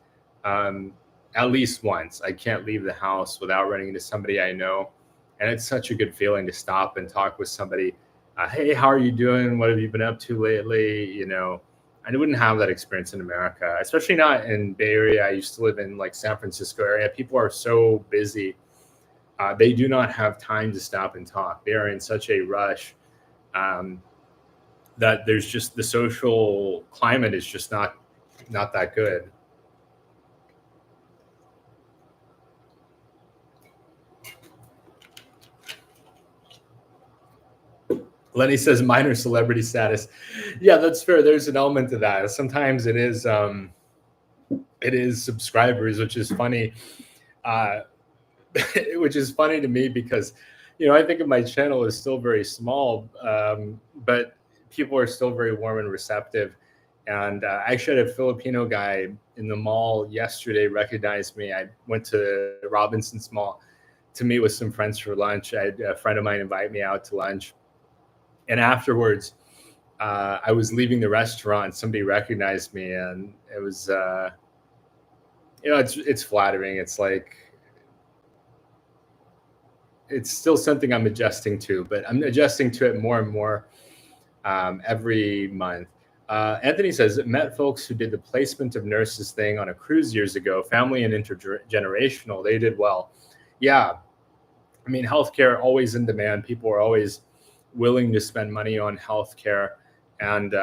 Um, at least once. I can't leave the house without running into somebody I know. And it's such a good feeling to stop and talk with somebody. Hey, how are you doing? What have you been up to lately? I wouldn't have that experience in America, especially not in Bay Area. I used to live in like San Francisco area. People are so busy. They do not have time to stop and talk. They are in such a rush that there's just the social climate is just not that good. Lenny says minor celebrity status. Yeah, that's fair. There's an element to that. Sometimes it is subscribers, which is funny. Uh, which is funny to me because, I think of my channel as still very small, but people are still very warm and receptive. And I actually had a Filipino guy in the mall yesterday recognize me. I went to Robinson's Mall to meet with some friends for lunch. I had a friend of mine invite me out to lunch. And afterwards, I was leaving the restaurant. Somebody recognized me, and it was, it's flattering. It's like, it's still something I'm adjusting to, but I'm adjusting to it more and more every month. Anthony says, met folks who did the placement of nurses thing on a cruise years ago, family and intergenerational. They did well. Yeah. I mean, healthcare always in demand. People are always willing to spend money on healthcare, and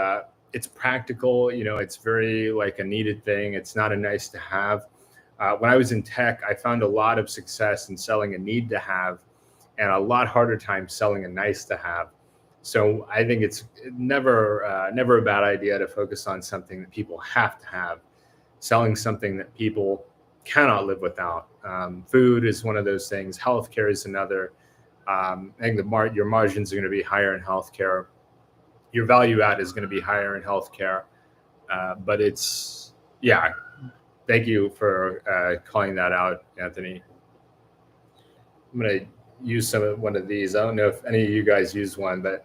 it's practical. It's very like a needed thing. It's not a nice to have. When I was in tech, I found a lot of success in selling a need to have, and a lot harder time selling a nice to have. So I think it's never a bad idea to focus on something that people have to have. Selling something that people cannot live without. Food is one of those things. Healthcare is another. I think your margins are going to be higher in healthcare. Your value add is going to be higher in healthcare. But yeah. Thank you for calling that out, Anthony. I'm going to use one of these. I don't know if any of you guys use one, but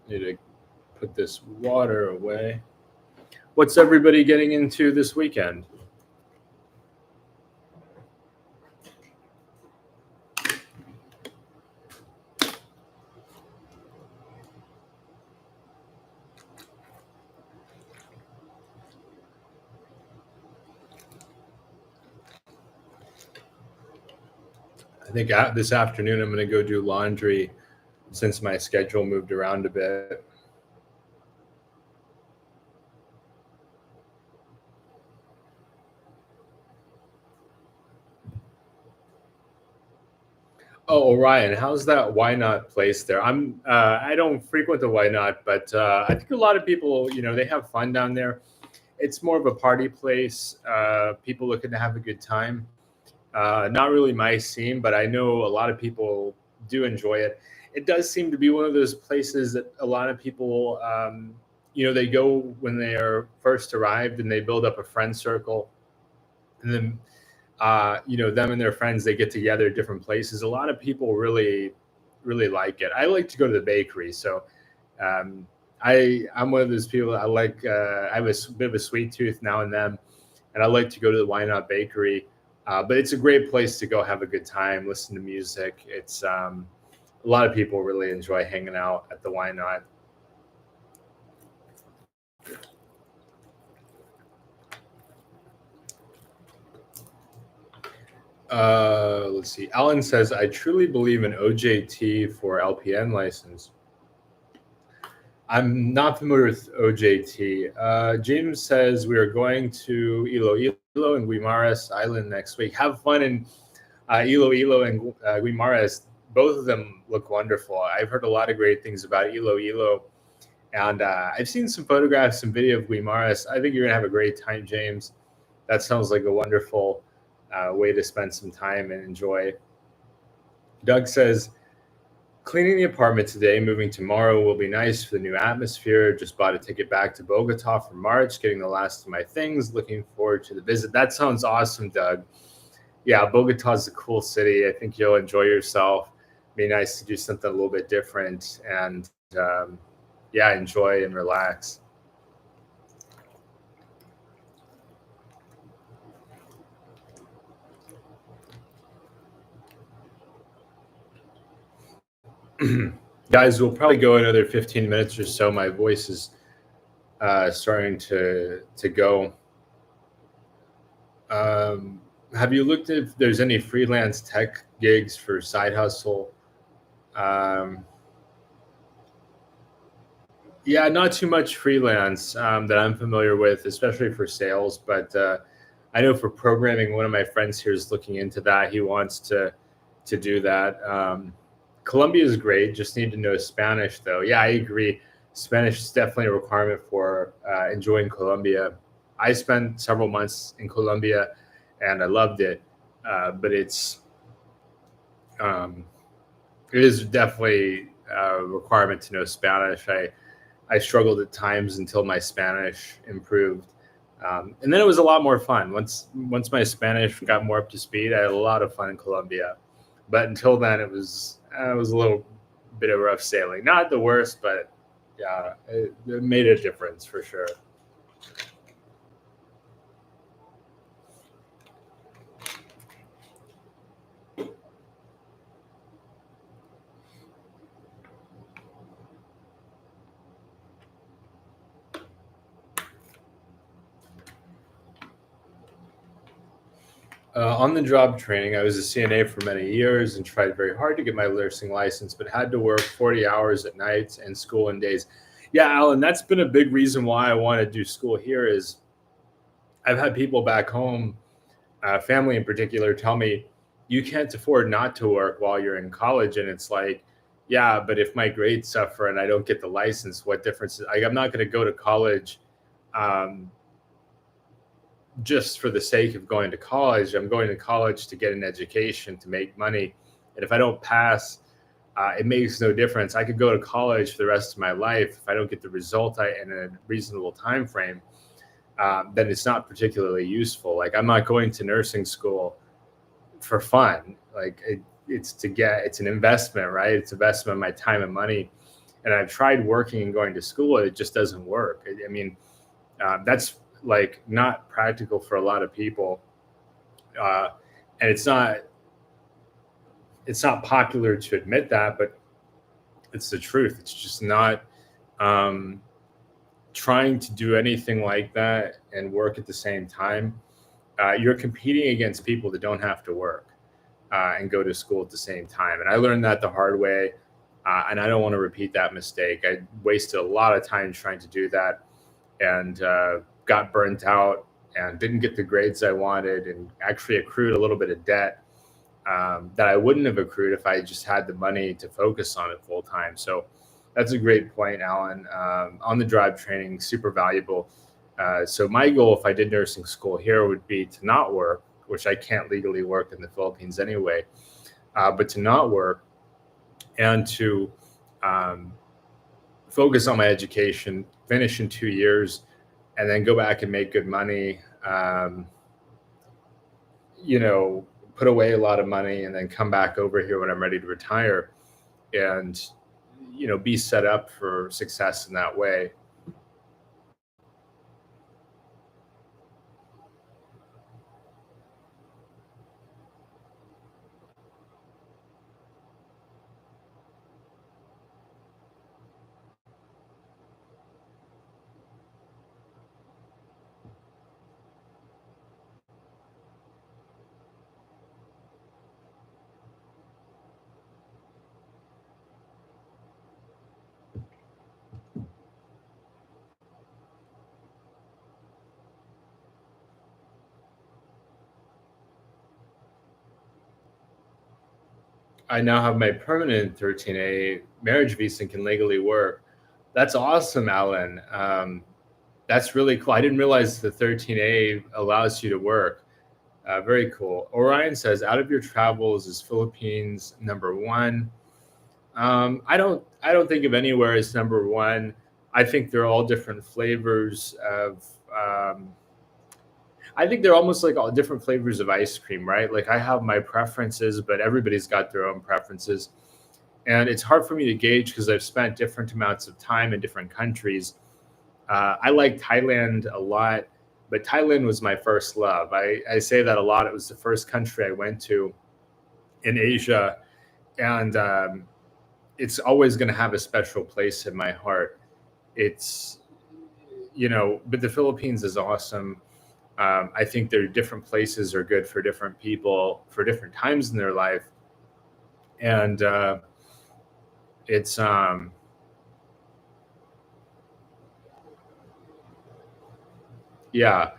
need to put this water away. What's everybody getting into this weekend? I think this afternoon I'm going to go do laundry since my schedule moved around a bit. Oh, Orion, how's that Why Not place there? I don't frequent the Why Not, but I think a lot of people, they have fun down there. It's more of a party place. People looking to have a good time. Not really my scene, but I know a lot of people do enjoy it. It does seem to be one of those places that a lot of people, they go when they are first arrived and they build up a friend circle, and then them and their friends, they get together at different places. A lot of people really, really like it. I like to go to the bakery, so um, I'm one of those people. I like. I have a bit of a sweet tooth now and then, and I like to go to the Why Not Bakery. But it's a great place to go have a good time, listen to music. It's a lot of people really enjoy hanging out at the Why Not. Let's see. Alan says, I truly believe in OJT for LPN license. I'm not familiar with OJT. James says we are going to Iloilo and Guimaras Island next week. Have fun in Iloilo and Guimaras. Both of them look wonderful. I've heard a lot of great things about Iloilo, and I've seen some photographs, some video of Guimaras. I think you're gonna have a great time, James. That sounds like a wonderful way to spend some time and enjoy. Doug says, cleaning the apartment today, moving tomorrow will be nice for the new atmosphere. Just bought a ticket back to Bogota for March, getting the last of my things. Looking forward to the visit. That sounds awesome, Doug. Yeah, Bogota's a cool city. I think you'll enjoy yourself. Be nice to do something a little bit different and, yeah, enjoy and relax. Guys, we'll probably go another 15 minutes or so. My voice is starting to go. Have you looked at if there's any freelance tech gigs for side hustle? Um, yeah, not too much freelance that I'm familiar with, especially for sales. But I know for programming, one of my friends here is looking into that. He wants to do that. Colombia is great. Just need to know Spanish, though. Yeah, I agree. Spanish is definitely a requirement for enjoying Colombia. I spent several months in Colombia, and I loved it. But um, it is definitely a requirement to know Spanish. I struggled at times until my Spanish improved, and then it was a lot more fun. Once my Spanish got more up to speed, I had a lot of fun in Colombia. But until then, it was a little bit of rough sailing. Not the worst, but yeah, it made a difference for sure. On the job training, I was a CNA for many years and tried very hard to get my nursing license, but had to work 40 hours at nights and school in days. Yeah, Alan, that's been a big reason why I want to do school here. Is I've had people back home, family in particular, tell me you can't afford not to work while you're in college, and it's like, yeah, but if my grades suffer and I don't get the license, what difference? I'm not going to go to college. Um, just for the sake of going to college. I'm going to college to get an education, to make money. And if I don't pass, it makes no difference. I could go to college for the rest of my life. If I don't get the result in a reasonable time frame, then it's not particularly useful. Like I'm not going to nursing school for fun. Like it's an investment, right? It's investment of my time and money. And I've tried working and going to school. It just doesn't work. I mean, that's like not practical for a lot of people, uh, and it's not popular to admit that, but it's the truth. It's just not. um, Trying to do anything like that and work at the same time. You're competing against people that don't have to work. and go to school at the same time. And I learned that the hard way, and I don't want to repeat that mistake. I wasted a lot of time trying to do that, and got burnt out and didn't get the grades I wanted, and actually accrued a little bit of debt that I wouldn't have accrued if I just had the money to focus on it full time. So that's a great point, Alan. On the job training, super valuable. So my goal, if I did nursing school here, would be to not work, which I can't legally work in the Philippines anyway, but to not work and to focus on my education, finish in 2 years, and then go back and make good money. You know, put away a lot of money, and then come back over here when I'm ready to retire, and be set up for success in that way. I now have my permanent 13A marriage visa and can legally work. That's awesome, Alan. That's really cool. I didn't realize the 13A allows you to work. Very cool. Orion says, out of your travels, is Philippines number one? I don't think of anywhere as number one. I think they're all different flavors of. I think they're almost like all different flavors of ice cream, right? Like I have my preferences, but everybody's got their own preferences, and it's hard for me to gauge because I've spent different amounts of time in different countries. I like Thailand a lot, but Thailand was my first love. I say that a lot. It was the first country I went to in Asia, and it's always going to have a special place in my heart. It's, but the Philippines is awesome. I think their different places are good for different people for different times in their life, and it's yeah,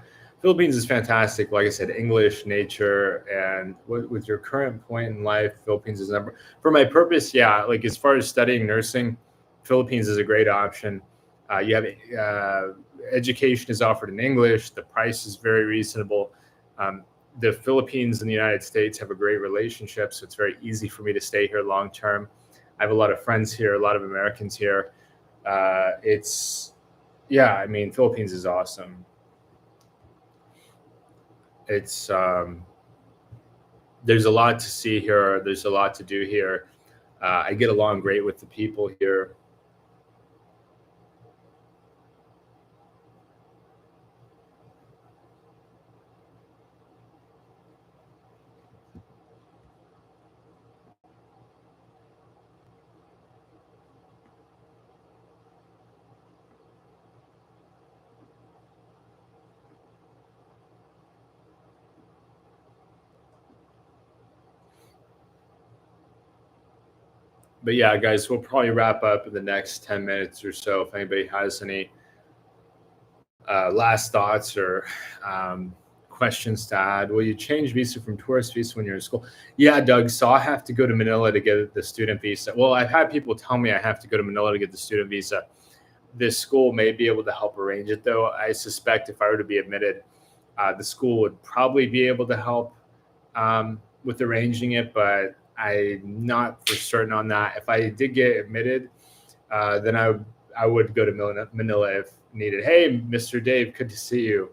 Philippines is fantastic. Like I said, English, nature, and with your current point in life, Philippines is number for my purpose. Yeah, like as far as studying nursing, Philippines is a great option. You have education is offered in English. The price is very reasonable. The Philippines and the United States have a great relationship, so it's very easy for me to stay here long term. I have a lot of friends here, a lot of Americans here. Yeah, I mean, Philippines is awesome. It's There's a lot to see here. There's a lot to do here. I get along great with the people here. But yeah, guys, we'll probably wrap up in the next 10 minutes or so. If anybody has any last thoughts or questions to add, will you change visa from tourist visa when you're in school? Yeah, Doug. So I have to go to Manila to get the student visa. Well, I've had people tell me I have to go to Manila to get the student visa. This school may be able to help arrange it, though. I suspect if I were to be admitted, the school would probably be able to help with arranging it, but I'm not for certain on that. If I did get admitted, then I would go to Manila if needed. Hey, Mr. Dave, good to see you.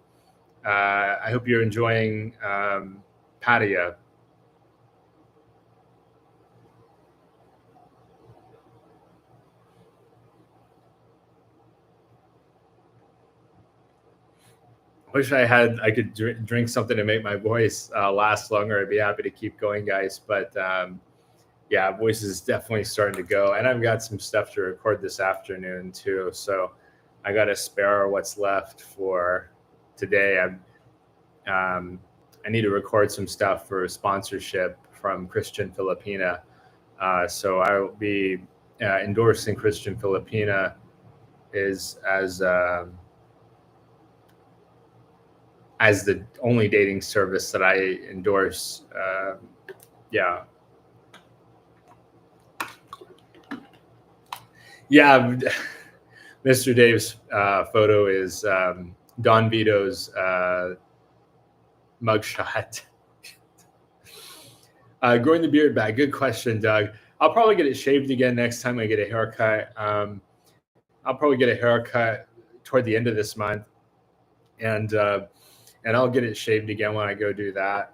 I hope you're enjoying Pattaya. Wish I could drink something to make my voice last longer. I'd be happy to keep going, guys. But yeah, voice is definitely starting to go, and I've got some stuff to record this afternoon too. So I got to spare what's left for today. I need to record some stuff for sponsorship from Christian Filipina. So I will be endorsing Christian Filipina is as the only dating service that I endorse. Yeah. Yeah. Mr. Dave's photo is Don Vito's mugshot. Growing the beard back. Good question, Doug. I'll probably get it shaved again next time I get a haircut. I'll probably get a haircut toward the end of this month, and I'll get it shaved again when I go do that.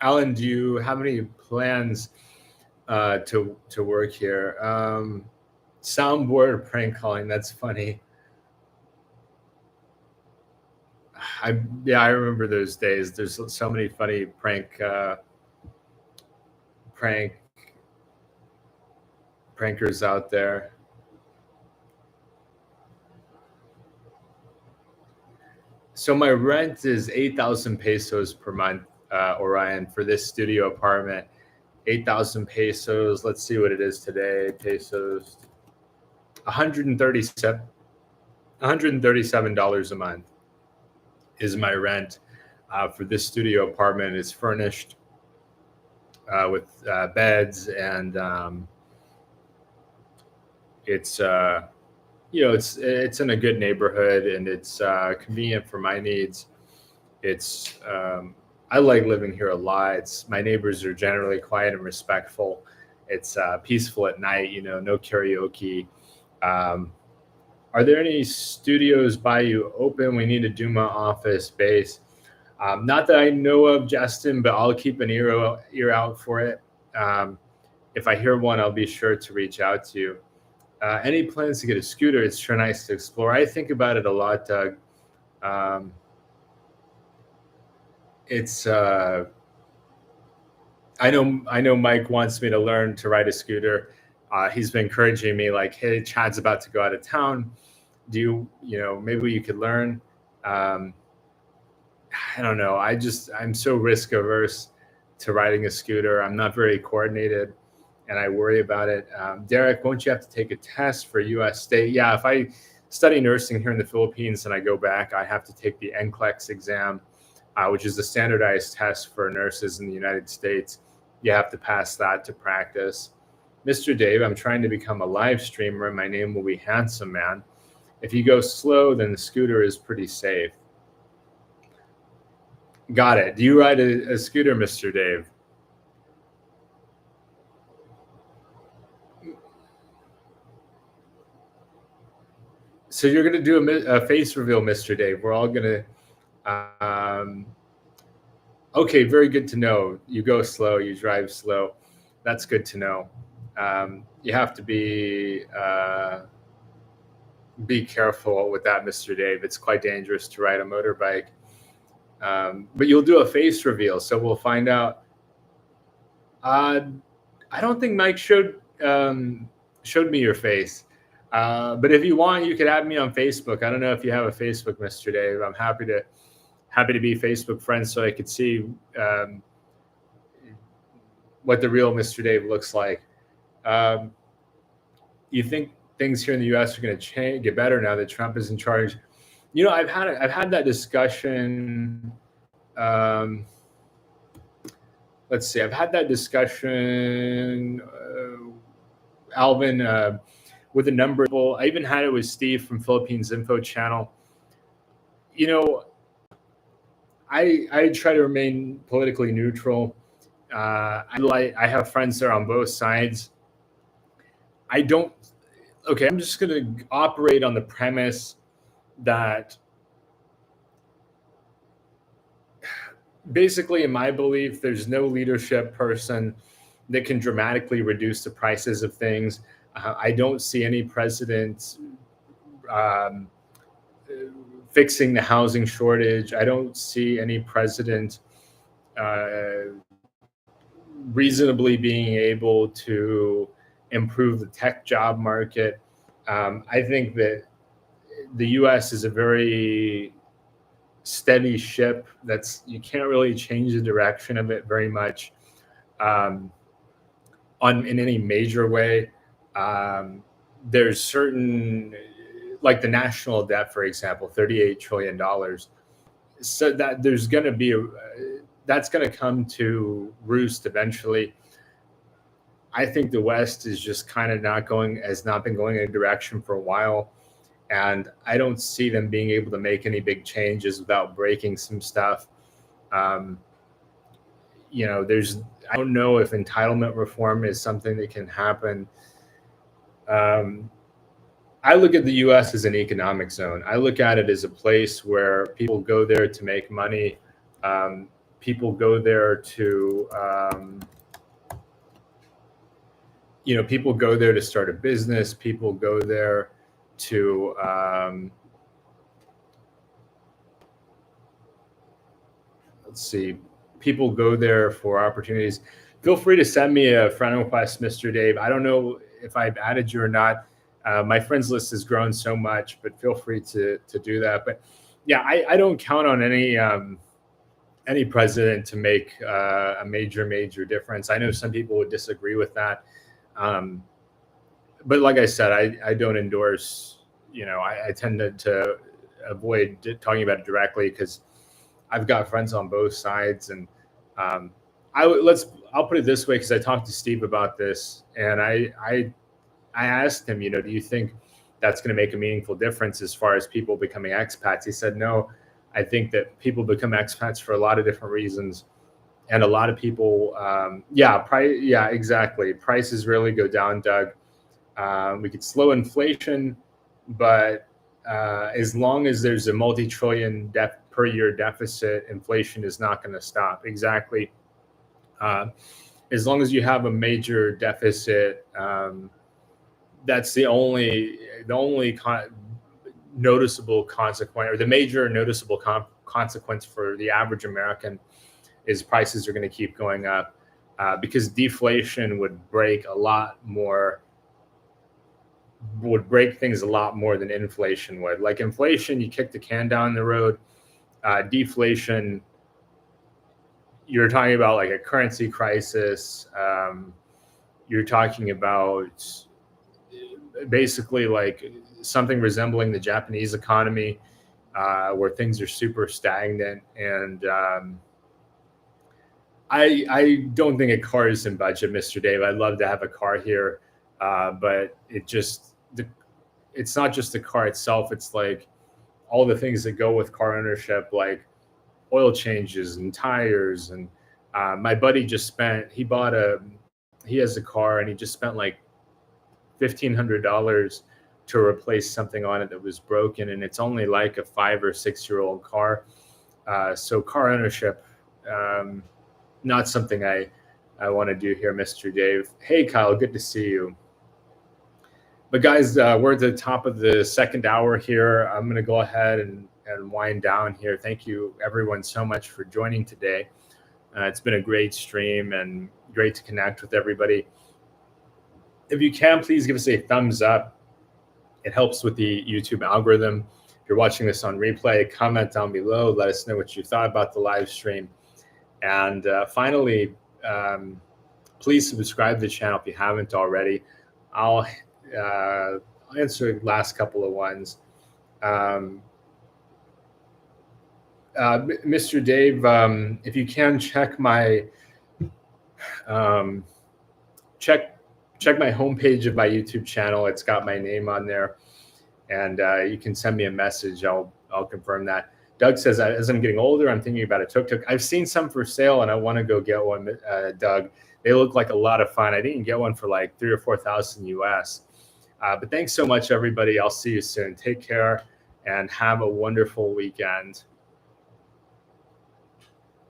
Alan, do you have any plans to work here? Soundboard prank calling. That's funny. I remember those days. There's so many funny prankers out there. So my rent is 8,000 pesos per month, Orion, for this studio apartment. 8,000 pesos. Let's see what it is today. Pesos. $137 a month is my rent for this studio apartment. It's furnished with beds, and it's it's in a good neighborhood, and it's convenient for my needs. It's I like living here a lot. My neighbors are generally quiet and respectful. It's peaceful at night. No karaoke. Are there any studios by you open? We need a Duma office space. Not that I know of, Justin, but I'll keep an ear out for it. If I hear one, I'll be sure to reach out to you. Any plans to get a scooter? It's sure nice to explore. I think about it a lot, Doug. It's I know Mike wants me to learn to ride a scooter. He's been encouraging me, like, hey, Chad's about to go out of town. Do maybe you could learn? I don't know. I'm so risk averse to riding a scooter. I'm not very coordinated, and I worry about it. Derek, won't you have to take a test for U.S. State? Yeah, if I study nursing here in the Philippines and I go back, I have to take the NCLEX exam, which is the standardized test for nurses in the United States. You have to pass that to practice. Mr. Dave, I'm trying to become a live streamer, and my name will be Handsome Man. If you go slow, then the scooter is pretty safe. Got it. Do you ride a scooter, Mr. Dave? So you're going to do a face reveal, Mr. Dave. We're all going to... Okay, very good to know. You go slow, you drive slow. That's good to know. You have to be careful with that, Mr. Dave. It's quite dangerous to ride a motorbike. But you'll do a face reveal, so we'll find out. I don't think Mike showed me your face. But if you want, you could add me on Facebook. I don't know if you have a Facebook, Mr. Dave. I'm happy to be Facebook friends, so I could see what the real Mr. Dave looks like. You think things here in the U.S. are going to get better now that Trump is in charge? I've had that discussion. Let's see. I've had that discussion, Alvin, with a number of people. I even had it with Steve from Philippines Info Channel. I try to remain politically neutral. I have friends there on both sides. I'm just going to operate on the premise that basically, in my belief, there's no leadership person that can dramatically reduce the prices of things. I don't see any president um, fixing the housing shortage. I don't see any president uh, reasonably being able to improve the tech job market. I think that the U.S. is a very steady ship. That's you can't really change the direction of it very much um, on in any major way. Um, there's certain like the national debt, for example, $38 trillion. So that there's going to be that's going to come to roost eventually. I think the West is just kind of has not been going in a direction for a while. And I don't see them being able to make any big changes without breaking some stuff. Um, I don't know if entitlement reform is something that can happen. Um, I look at the US as an economic zone. I look at it as a place where people go there to make money. Um, people go there to, people go there to start a business. People go there to, let's see, people go there for opportunities. Feel free to send me a friend request, Mr. Dave. I don't know if I've added you or not. My friends list has grown so much, but feel free to do that. But yeah, I don't count on any president to make a major difference. I know some people would disagree with that, but like I said, I don't endorse. I tend to avoid talking about it directly because I've got friends on both sides, and I'll put it this way because I talked to Steve about this, and I asked him, do you think that's going to make a meaningful difference as far as people becoming expats? He said, no, I think that people become expats for a lot of different reasons. And a lot of people, exactly. Prices really go down, Doug. We could slow inflation, but as long as there's a multi-trillion per year deficit, inflation is not going to stop. Exactly. As long as you have a major deficit, that's the only noticeable consequence, or the major noticeable consequence for the average American is prices are going to keep going up because deflation would break things a lot more than inflation would. Like inflation, you kick the can down the road. Deflation, you're talking about like a currency crisis. You're talking about basically like something resembling the Japanese economy, where things are super stagnant. And I don't think a car is in budget, Mr. Dave. I'd love to have a car here, but it's not just the car itself. It's like all the things that go with car ownership, like oil changes and tires. And my buddy he has a car, and he just spent like $1,500 to replace something on it that was broken, and it's only like a 5 or 6 year old car. So car ownership, not something I want to do here, Mr. Dave. Hey, Kyle, good to see you. But guys, we're at the top of the second hour here. I'm going to go ahead and wind down here. Thank you, everyone, so much for joining today. It's been a great stream and great to connect with everybody. If you can, please give us a thumbs up. It helps with the YouTube algorithm. If you're watching this on replay, comment down below. Let us know what you thought about the live stream. And finally, please subscribe to the channel if you haven't already. I'll answer the last couple of ones. Mr. Dave, if you can check my check my homepage of my YouTube channel. It's got my name on there, and you can send me a message. I'll confirm that. Doug says, as I'm getting older, I'm thinking about a tuk-tuk. I've seen some for sale, and I want to go get one, Doug. They look like a lot of fun. I didn't get one for like 3,000 or 4,000 US. But thanks so much, everybody. I'll see you soon. Take care and have a wonderful weekend.